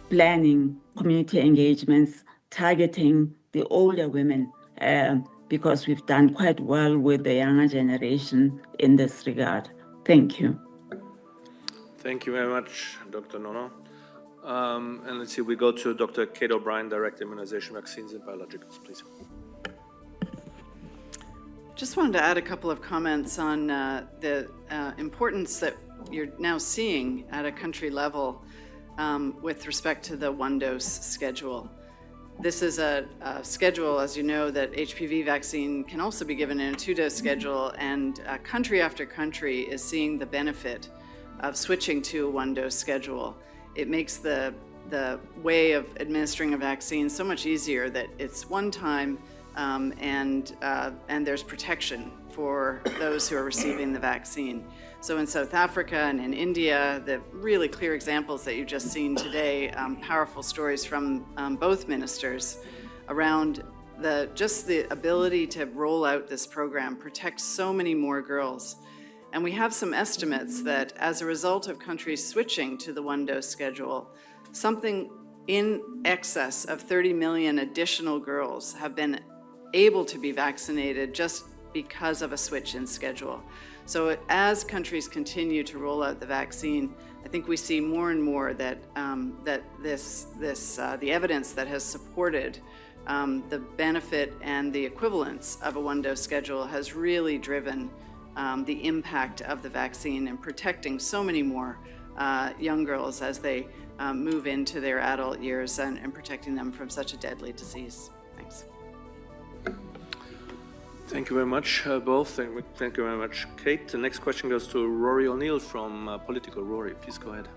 planning community engagements targeting the older women because we've done quite well with the younger generation in this regard. Thank you. Thank you very much, Dr. Nono. And let's see, we go to Dr. Kate O'Brien, Director Immunization, Vaccines and Biologicals, please. Just wanted to add a couple of comments on the importance that you're now seeing at a country level with respect to the one-dose schedule. This is a schedule, as you know, that HPV vaccine can also be given in a two-dose schedule, and country after country is seeing the benefit of switching to a one-dose schedule. It makes the way of administering a vaccine so much easier that it's one time and there's protection for those who are receiving the vaccine. So in South Africa and in India, the really clear examples that you've just seen today, powerful stories from both ministers around just the ability to roll out this program, protect so many more girls. And we have some estimates that as a result of countries switching to the one-dose schedule, something in excess of 30 million additional girls have been able to be vaccinated just because of a switch in schedule. So as countries continue to roll out the vaccine, I think we see more and more that the evidence that has supported the benefit and the equivalence of a one-dose schedule has really driven the impact of the vaccine in protecting so many more young girls as they move into their adult years and protecting them from such a deadly disease. Thanks. Thank you very much, both. Thank you very much, Kate. The next question goes to Rory O'Neill from Politico. Rory, please go ahead.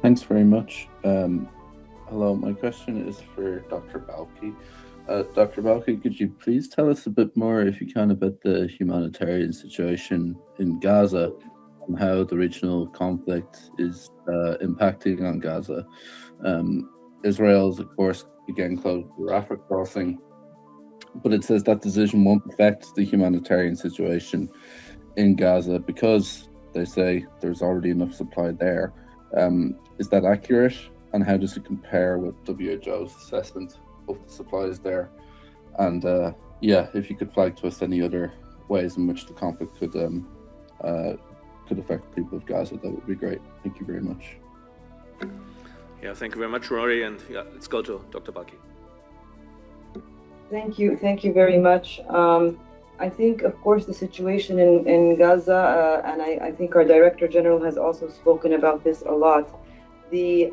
Thanks very much. Hello, my question is for Dr. Balkhi. Dr. Balkhi, could you please tell us a bit more, if you can, about the humanitarian situation in Gaza and how the regional conflict is impacting on Gaza? Israel is, of course, again closed the Rafah crossing, but it says that decision won't affect the humanitarian situation in Gaza because they say there's already enough supply there. Is that accurate? And how does it compare with WHO's assessment of the supplies there? And if you could flag to us any other ways in which the conflict could affect the people of Gaza, that would be great. Thank you very much. Yeah, thank you very much, Rory. And let's go to Dr. Balkhi. Thank you very much. I think, of course, the situation in Gaza, and I think our Director General has also spoken about this a lot. The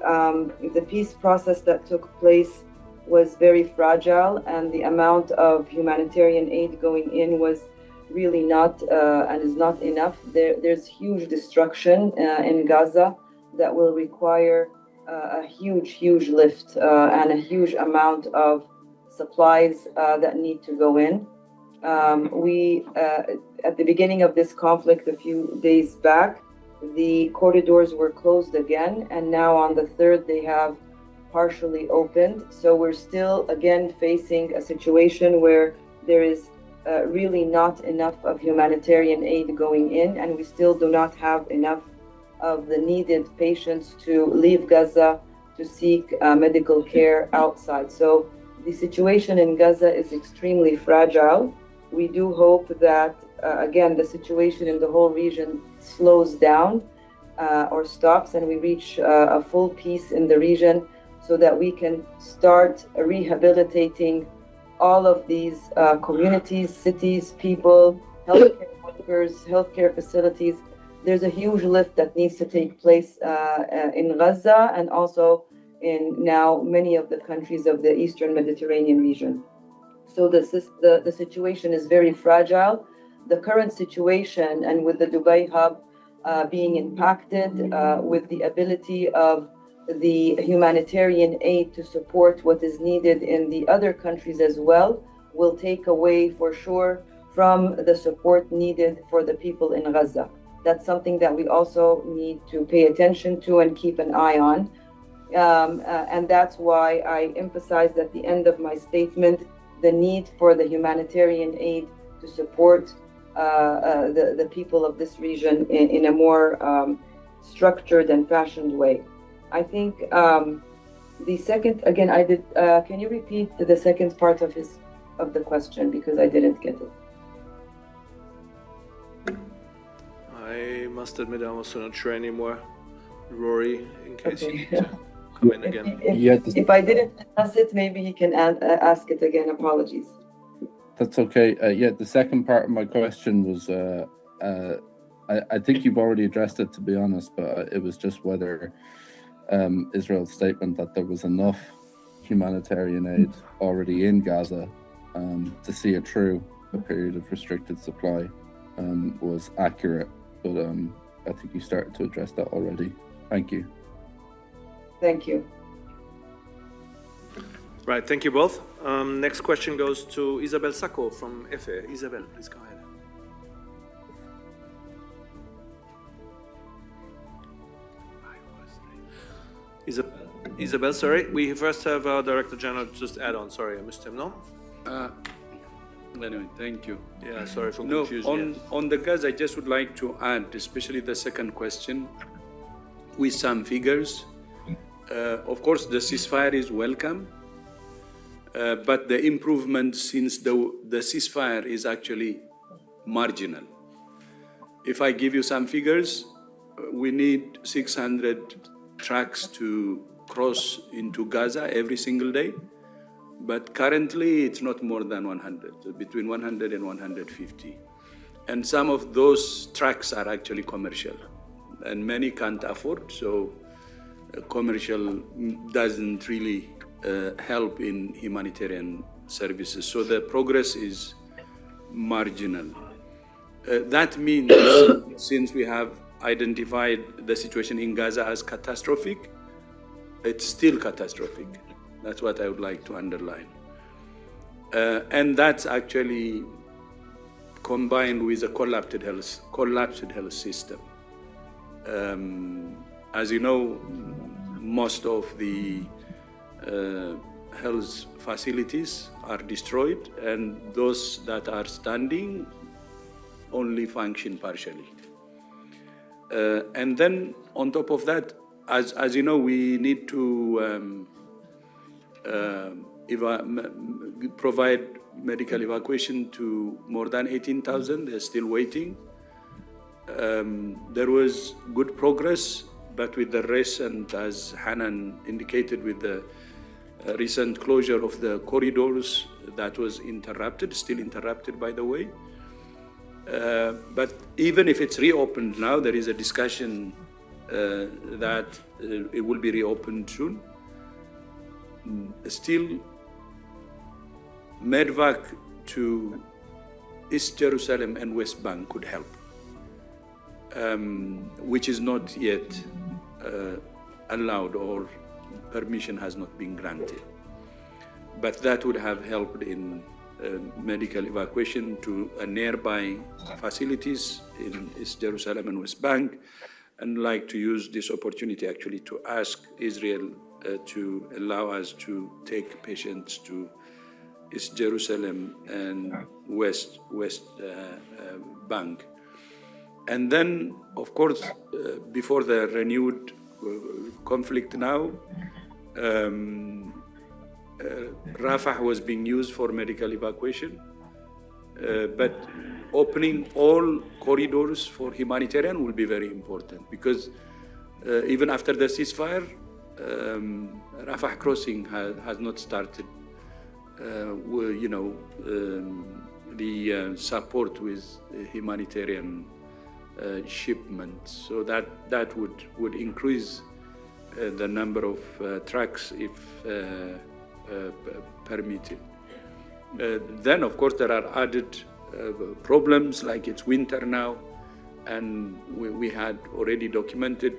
peace process that took place was very fragile, and the amount of humanitarian aid going in was really not and is not enough. There's huge destruction in Gaza that will require a huge lift and a huge amount of supplies that need to go in. We at the beginning of this conflict a few days back, the corridors were closed again, and now on the 3rd they have partially opened. So we're still again facing a situation where there is really not enough of humanitarian aid going in, and we still do not have enough of the needed patients to leave Gaza to seek medical care outside. So the situation in Gaza is extremely fragile. We do hope that, again, the situation in the whole region slows down or stops and we reach a full peace in the region, so that we can start rehabilitating all of these communities, cities, people, healthcare workers, healthcare facilities. There's a huge lift that needs to take place in Gaza and also in now many of the countries of the Eastern Mediterranean region. So the situation is very fragile. The current situation, and with the Dubai hub being impacted, with the ability of the humanitarian aid to support what is needed in the other countries as well, will take away for sure from the support needed for the people in Gaza. That's something that we also need to pay attention to and keep an eye on. And that's why I emphasized at the end of my statement the need for the humanitarian aid to support the people of this region in a more structured and fashioned way. I think the second, again, I did, can you repeat the second part of the question, because I didn't get it? I must admit I'm also not sure anymore. Rory, in case you need to come in again. If I didn't ask it, maybe he can ask it again. Apologies. That's okay. The second part of my question was, I think you've already addressed it, to be honest, but it was just whether Israel's statement that there was enough humanitarian aid already in Gaza to see it through a period of restricted supply was accurate. But I think you started to address that already. Thank you. Thank you. Right, thank you both. Next question goes to Isabel Sacco from EFE. Isabel, please go ahead. Isabel, sorry. We first have our Director General just add on. Sorry, I missed him, no? Anyway, thank you. Yeah, sorry for confusion. On the Gaza, I just would like to add, especially the second question, with some figures. Of course, the ceasefire is welcome, but the improvement since the ceasefire is actually marginal. If I give you some figures, we need 600 trucks to cross into Gaza every single day, but currently it's not more than 100, between 100 and 150. And some of those trucks are actually commercial, and many can't afford, so commercial doesn't really help in humanitarian services. So the progress is marginal. That means since we have identified the situation in Gaza as catastrophic, it's still catastrophic. That's what I would like to underline. And that's actually combined with a collapsed health system. As you know, most of the health facilities are destroyed, and those that are standing only function partially. And then on top of that, as you know, we need to provide medical evacuation to more than 18,000. They're still waiting. There was good progress, but with the recent, as Hanan indicated, with the recent closure of the corridors, that was interrupted, still interrupted, by the way. But even if it's reopened now, there is a discussion that it will be reopened soon. Still, medvac to East Jerusalem and West Bank could help, which is not yet allowed, or permission has not been granted. But that would have helped in medical evacuation to nearby facilities in East Jerusalem and West Bank. And like to use this opportunity actually to ask Israel to allow us to take patients to East Jerusalem and West Bank. And then, of course, before the renewed conflict now, Rafah was being used for medical evacuation. But opening all corridors for humanitarian will be very important, because even after the ceasefire, Rafah crossing has not started. The support with humanitarian shipment, so that would increase the number of trucks if permitted. Then, of course, there are added problems, like it's winter now, and we had already documented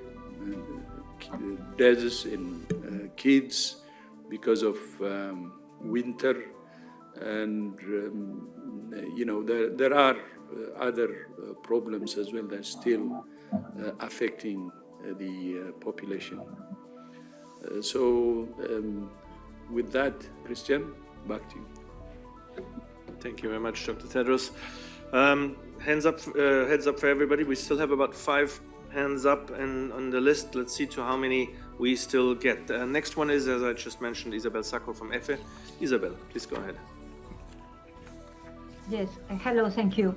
deaths in kids because of winter, and there are other problems as well that are still affecting the population. With that, Christian, back to you. Thank you very much, Dr. Tedros. Heads up for everybody. We still have about 5 hands up on the list. Let's see to how many we still get. Next one is, as I just mentioned, Isabel Sacco from EFE. Isabel, please go ahead. Yes, hello, thank you.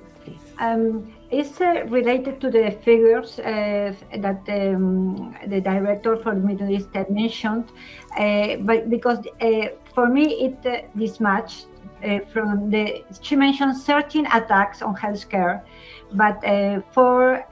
It's related to the figures that the director for the Middle East had mentioned, but because for me it mismatched she mentioned 13 attacks on healthcare, but 4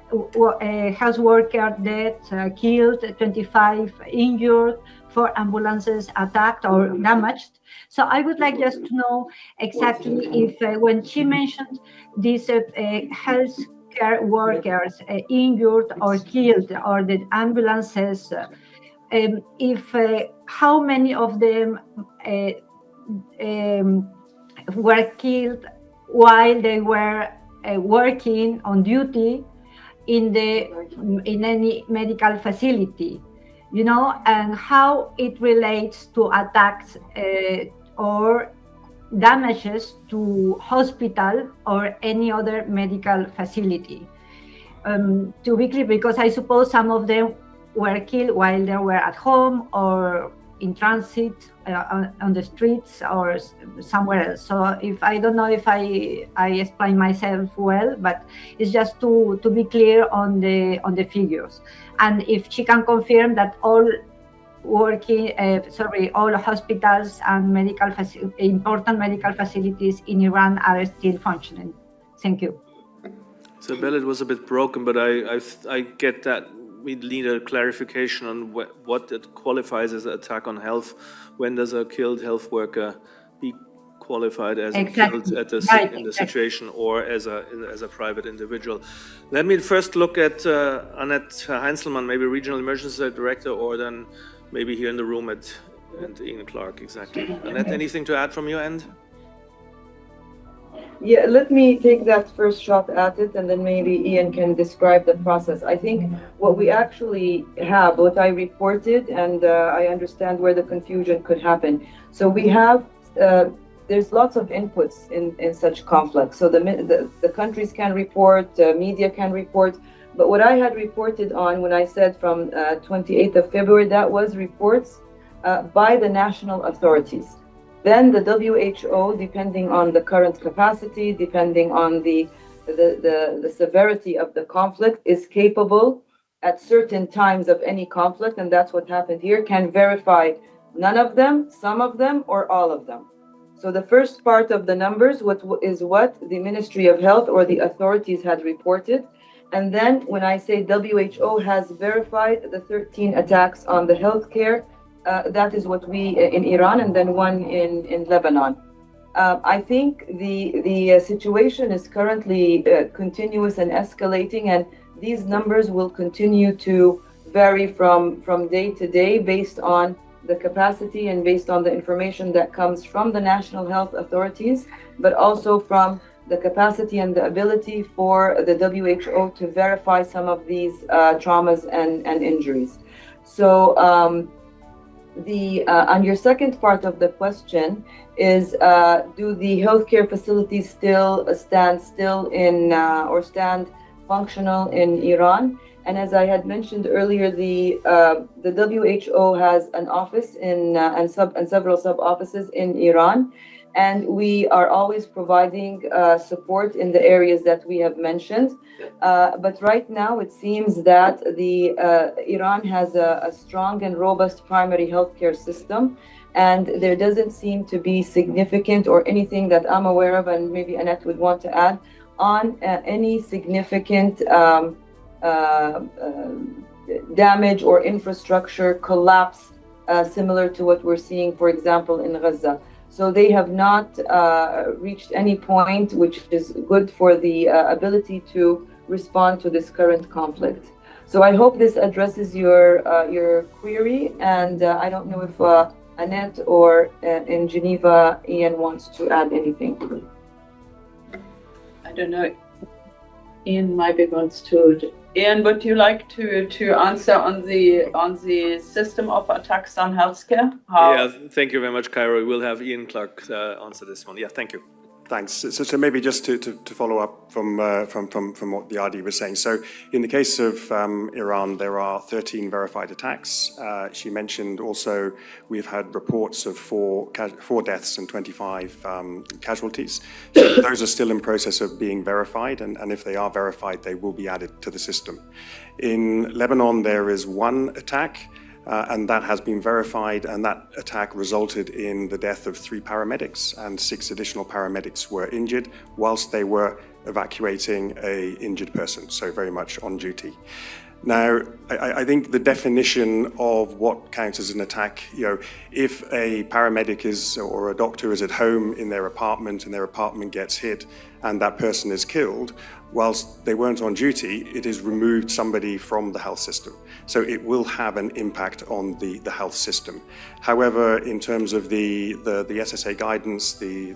health worker deaths, killed, 25 injured, 4 ambulances attacked or damaged. So I would like just to know exactly if when she mentioned these healthcare workers injured or killed, or the ambulances, if how many of them were killed while they were working on duty in any medical facility, and how it relates to attacks or damages to hospital or any other medical facility. To be clear, because I suppose some of them were killed while they were at home or in transit on the streets or somewhere else. So if I don't know if I explain myself well, but it's just to be clear on the figures, and if she can confirm that all all hospitals and important medical facilities in Iran are still functioning. Thank you. Isabel, it was a bit broken, but I get that. We need a clarification on what it qualifies as an attack on health. When does a killed health worker be qualified as killed in the situation, or as a private individual? Let me first look at Annette Heinzelmann, maybe Regional Emergency Director, or then maybe here in the room at Ian Clark. Exactly. Annette, anything to add from your end? Yeah, let me take that first shot at it, and then maybe Ian can describe the process. I think what we actually have, what I reported, and I understand where the confusion could happen. So we have, there's lots of inputs in such conflicts. So the countries can report, media can report, but what I had reported on when I said from 28th of February, that was reports by the national authorities. Then the WHO, depending on the current capacity, depending on the severity of the conflict, is capable at certain times of any conflict, and that's what happened here, can verify none of them, some of them, or all of them. So the first part of the numbers is what the Ministry of Health or the authorities had reported. And then when I say WHO has verified the 13 attacks on the healthcare, that is what we in Iran, and then one in Lebanon. I think the situation is currently continuous and escalating, and these numbers will continue to vary from day to day based on the capacity and based on the information that comes from the national health authorities, but also from the capacity and the ability for the WHO to verify some of these traumas and injuries. So on your second part of the question is, do the healthcare facilities still stand functional in Iran? And as I had mentioned earlier, the WHO has an office and several sub offices in Iran, And we are always providing support in the areas that we have mentioned. But right now, it seems that Iran has a strong and robust primary healthcare system, and there doesn't seem to be significant or anything that I'm aware of, and maybe Annette would want to add, on any significant damage or infrastructure collapse similar to what we're seeing, for example, in Gaza. So they have not reached any point which is good for the ability to respond to this current conflict. So I hope this addresses your query, and I don't know if Annette or in Geneva, Ian wants to add anything. I don't know. Ian maybe wants to. Ian, would you like to answer on the system of attacks on healthcare? Yeah, thank you very much, Cairo. We'll have Ian Clark answer this one. Yeah, thank you. Thanks. So maybe just to follow up from what the RD was saying. So in the case of Iran, there are 13 verified attacks. She mentioned also we've had reports of four deaths and 25 casualties. So those are still in process of being verified, and if they are verified, they will be added to the system. In Lebanon, there is one attack. And that has been verified, and that attack resulted in the death of 3 paramedics, and 6 additional paramedics were injured whilst they were evacuating an injured person, so very much on duty. Now, I think the definition of what counts as an attack, if a paramedic or a doctor is at home in their apartment and their apartment gets hit and that person is killed, whilst they weren't on duty, it has removed somebody from the health system. So it will have an impact on the health system. However, in terms of the SSA guidance, the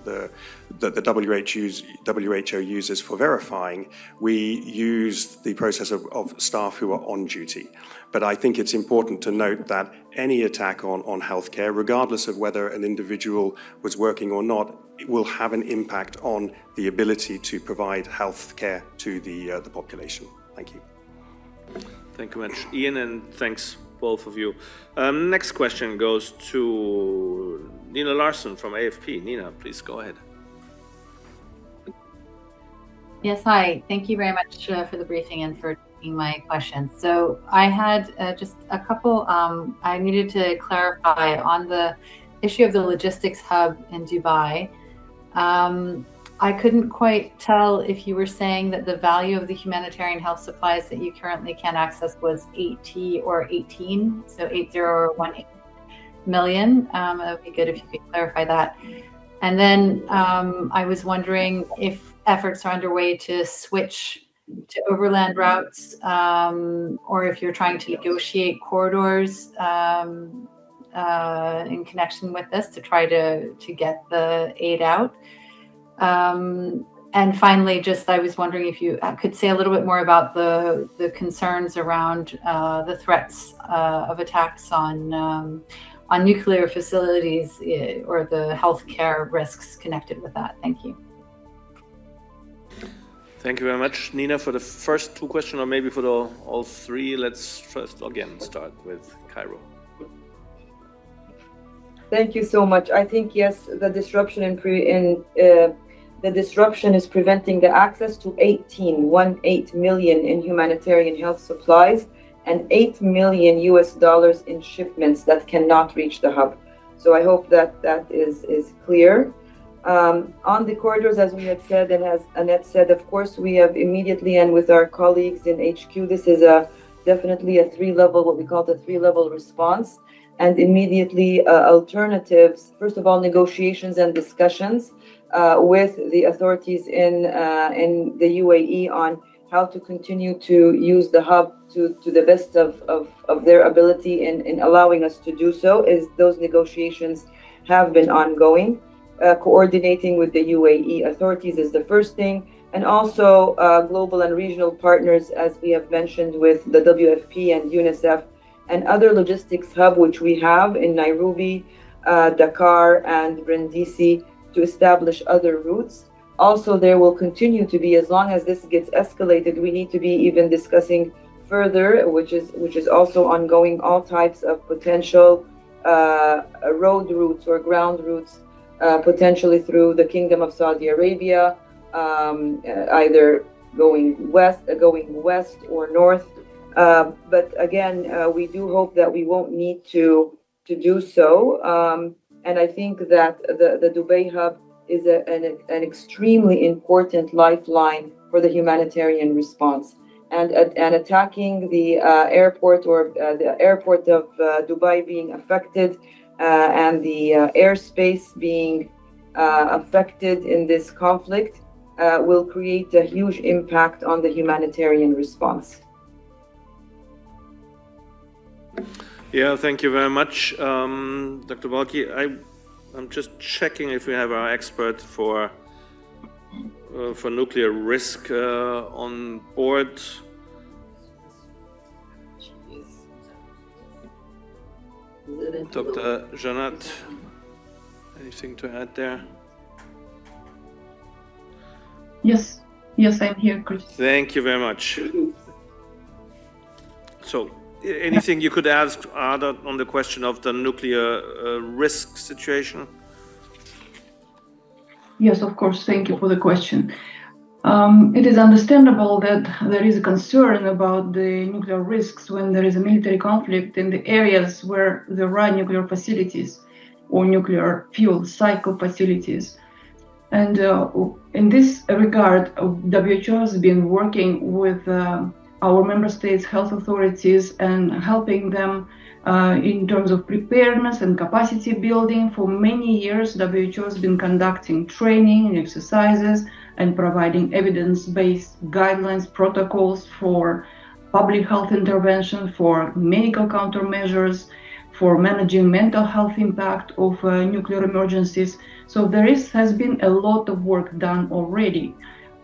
WHO uses for verifying, we use the process of staff who are on duty. But I think it's important to note that any attack on healthcare, regardless of whether an individual was working or not, it will have an impact on the ability to provide health care to the population. Thank you. Thank you very much, Ian, and thanks both of you. Next question goes to Nina Larson from AFP. Nina, please go ahead. Yes, hi. Thank you very much for the briefing and for taking my question. So I had just a couple, I needed to clarify on the issue of the logistics hub in Dubai. I couldn't quite tell if you were saying that the value of the humanitarian health supplies that you currently can access was 80 or 18, so 80 or 18 million. That would be good if you could clarify that. And then I was wondering if efforts are underway to switch to overland routes, or if you're trying to negotiate corridors in connection with this to try to get the aid out. And finally, just I was wondering if you could say a little bit more about the concerns around the threats of attacks on nuclear facilities or the healthcare risks connected with that. Thank you. Thank you very much, Nina, for the first 2 questions, or maybe for all 3. Let's first again start with Cairo. Thank you so much. I think yes, the disruption the disruption is preventing the access to 18 million in humanitarian health supplies and $8 million in shipments that cannot reach the hub. So I hope that is clear. On the corridors, as we had said, and as Annette said, of course, we have immediately, and with our colleagues in HQ, this is definitely a 3-level, what we call the 3-level response, and immediately alternatives. First of all, negotiations and discussions with the authorities in the UAE on how to continue to use the hub to the best of their ability in allowing us to do so, as those negotiations have been ongoing. Coordinating with the UAE authorities is the first thing, and also global and regional partners, as we have mentioned, with the WFP and UNICEF and other logistics hub which we have in Nairobi, Dakar, and Brindisi, to establish other routes. Also, there will continue to be, as long as this gets escalated, we need to be even discussing further, which is also ongoing, all types of potential road routes or ground routes potentially through the Kingdom of Saudi Arabia, either going west or north. But again, we do hope that we won't need to do so. And I think that the Dubai hub is an extremely important lifeline for the humanitarian response. And attacking the airport or the airport of Dubai being affected and the airspace being affected in this conflict will create a huge impact on the humanitarian response. Yeah, thank you very much, Dr. Balki. I'm just checking if we have our expert for nuclear risk on board. Dr. Janat, anything to add there? Yes, I'm here, Chris. Thank you very much. So, anything you could ask Ada on the question of the nuclear risk situation? Yes, of course. Thank you for the question. It is understandable that there is a concern about the nuclear risks when there is a military conflict in the areas where there are nuclear facilities or nuclear fuel cycle facilities. And in this regard, WHO has been working with our member states' health authorities and helping them in terms of preparedness and capacity building. For many years, WHO has been conducting training and exercises and providing evidence-based guidelines, protocols for public health intervention, for medical countermeasures, for managing mental health impact of nuclear emergencies. So there has been a lot of work done already.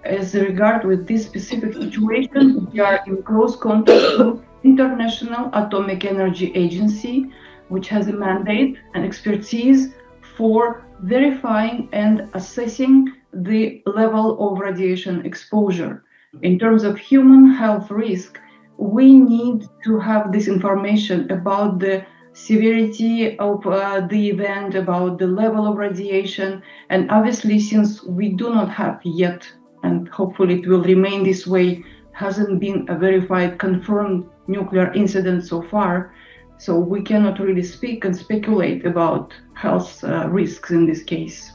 As regard with this specific situation, we are in close contact with International Atomic Energy Agency, which has a mandate and expertise for verifying and assessing the level of radiation exposure. In terms of human health risk, we need to have this information about the severity of the event, about the level of radiation. And obviously, since we do not have yet, and hopefully it will remain this way, hasn't been a verified, confirmed nuclear incident so far, so we cannot really speak and speculate about health risks in this case.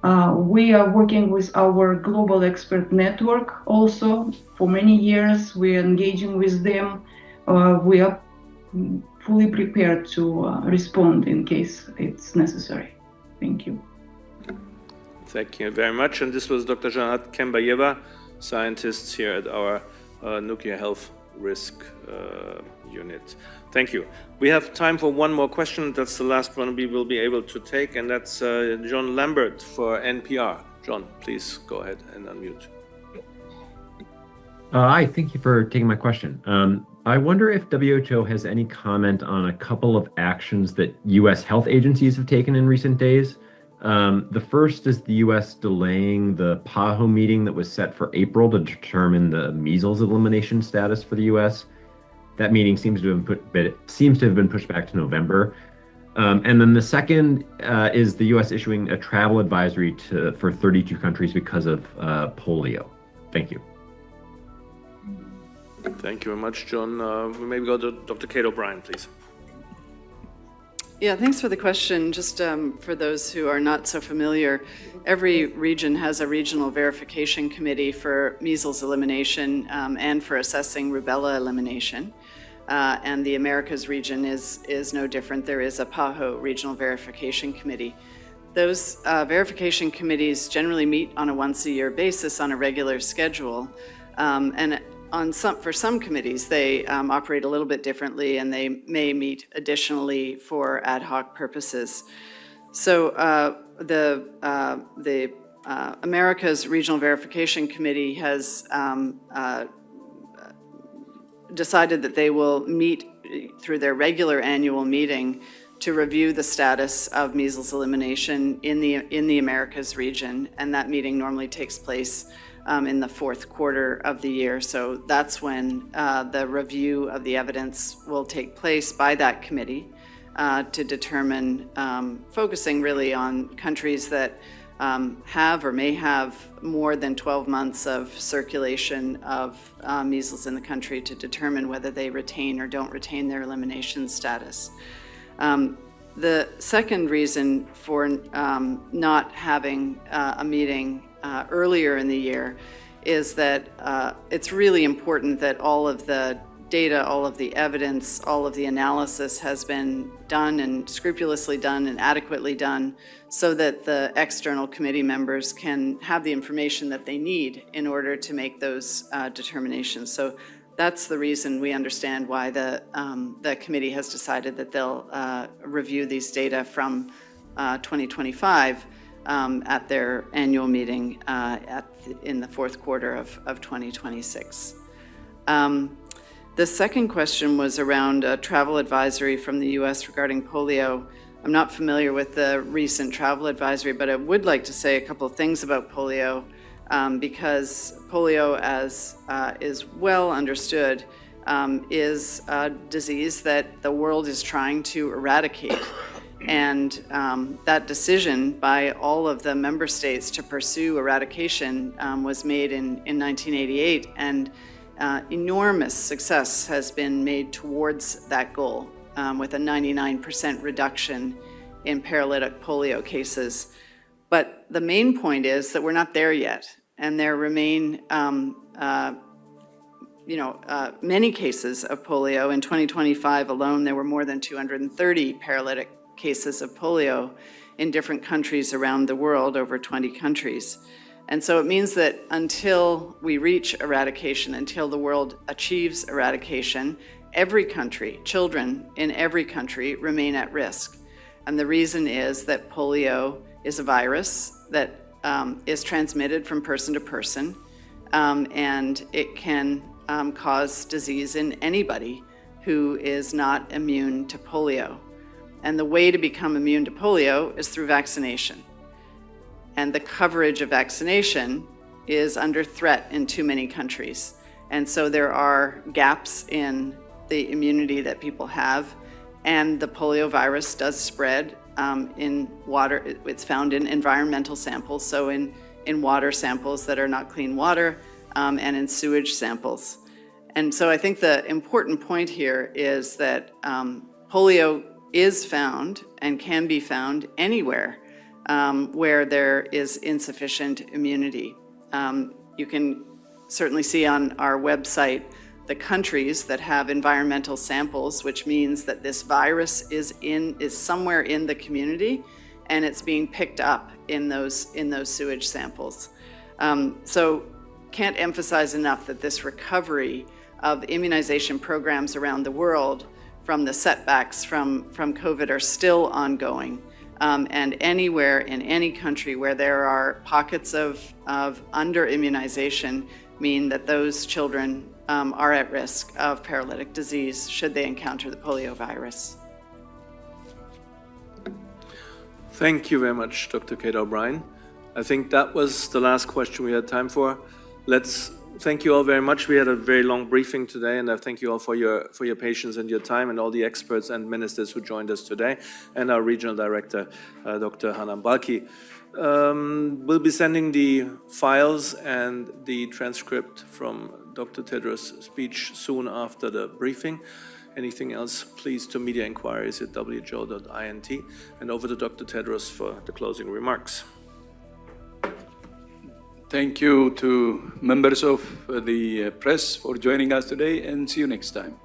We are working with our global expert network also for many years. We are engaging with them. We are fully prepared to respond in case it's necessary. Thank you. Thank you very much. And this was Dr. Janat Ghebreyesus, scientist here at our nuclear health risk unit. Thank you. We have time for one more question. That's the last one we will be able to take, and that's John Lambert for NPR. John, please go ahead and unmute. Hi, thank you for taking my question. I wonder if WHO has any comment on a couple of actions that U.S. health agencies have taken in recent days. The first is the U.S. delaying the PAHO meeting that was set for April to determine the measles elimination status for the U.S. That meeting seems to have been pushed back to November. And then the second is the U.S. issuing a travel advisory for 32 countries because of polio. Thank you. Thank you very much, John. We maybe go to Dr. Kate O'Brien, please. Yeah, thanks for the question. Just for those who are not so familiar, every region has a regional verification committee for measles elimination and for assessing rubella elimination. And the Americas region is no different. There is a PAHO regional verification committee. Those verification committees generally meet on a once-a-year basis on a regular schedule. And for some committees, they operate a little bit differently, and they may meet additionally for ad hoc purposes. So the Americas Regional Verification Committee has decided that they will meet through their regular annual meeting to review the status of measles elimination in the Americas region, and that meeting normally takes place in the fourth quarter of the year. So that's when the review of the evidence will take place by that committee. to determine, focusing really on countries that have or may have more than 12 months of circulation of measles in the country to determine whether they retain or don't retain their elimination status. The second reason for not having a meeting earlier in the year is that it's really important that all of the data, all of the evidence, all of the analysis has been done and scrupulously done and adequately done so that the external committee members can have the information that they need in order to make those determinations. So that's the reason we understand why the committee has decided that they'll review these data from 2025 at their annual meeting in the fourth quarter of 2026. The second question was around a travel advisory from the US regarding polio. I'm not familiar with the recent travel advisory, but I would like to say a couple of things about polio because polio, as is well understood, is a disease that the world is trying to eradicate. And that decision by all of the member states to pursue eradication was made in 1988, and enormous success has been made towards that goal with a 99% reduction in paralytic polio cases. But the main point is that we're not there yet, and there remain many cases of polio. In 2025 alone, there were more than 230 paralytic cases of polio in different countries around the world, over 20 countries. And so it means that until we reach eradication, until the world achieves eradication, every country, children in every country remain at risk. And the reason is that polio is a virus that is transmitted from person to person, and it can cause disease in anybody who is not immune to polio. And the way to become immune to polio is through vaccination. And the coverage of vaccination is under threat in too many countries. And so there are gaps in the immunity that people have. And the polio virus does spread in water. It's found in environmental samples, so in water samples that are not clean water, and in sewage samples. And so I think the important point here is that polio is found and can be found anywhere where there is insufficient immunity. You can certainly see on our website the countries that have environmental samples, which means that this virus is somewhere in the community, and it's being picked up in those sewage samples. So can't emphasize enough that this recovery of immunization programs around the world from the setbacks from COVID are still ongoing. And anywhere in any country where there are pockets of under-immunization mean that those children are at risk of paralytic disease should they encounter the polio virus. Thank you very much, Dr. Kate O'Brien. I think that was the last question we had time for. Let's thank you all very much. We had a very long briefing today, and I thank you all for your patience and your time, and all the experts and ministers who joined us today, and our regional director, Dr. Adhanom Balki. We'll be sending the files and the transcript from Dr. Tedros' speech soon after the briefing. Anything else, please to media inquiries at who.int, and over to Dr. Tedros for the closing remarks. Thank you to members of the press for joining us today, and see you next time.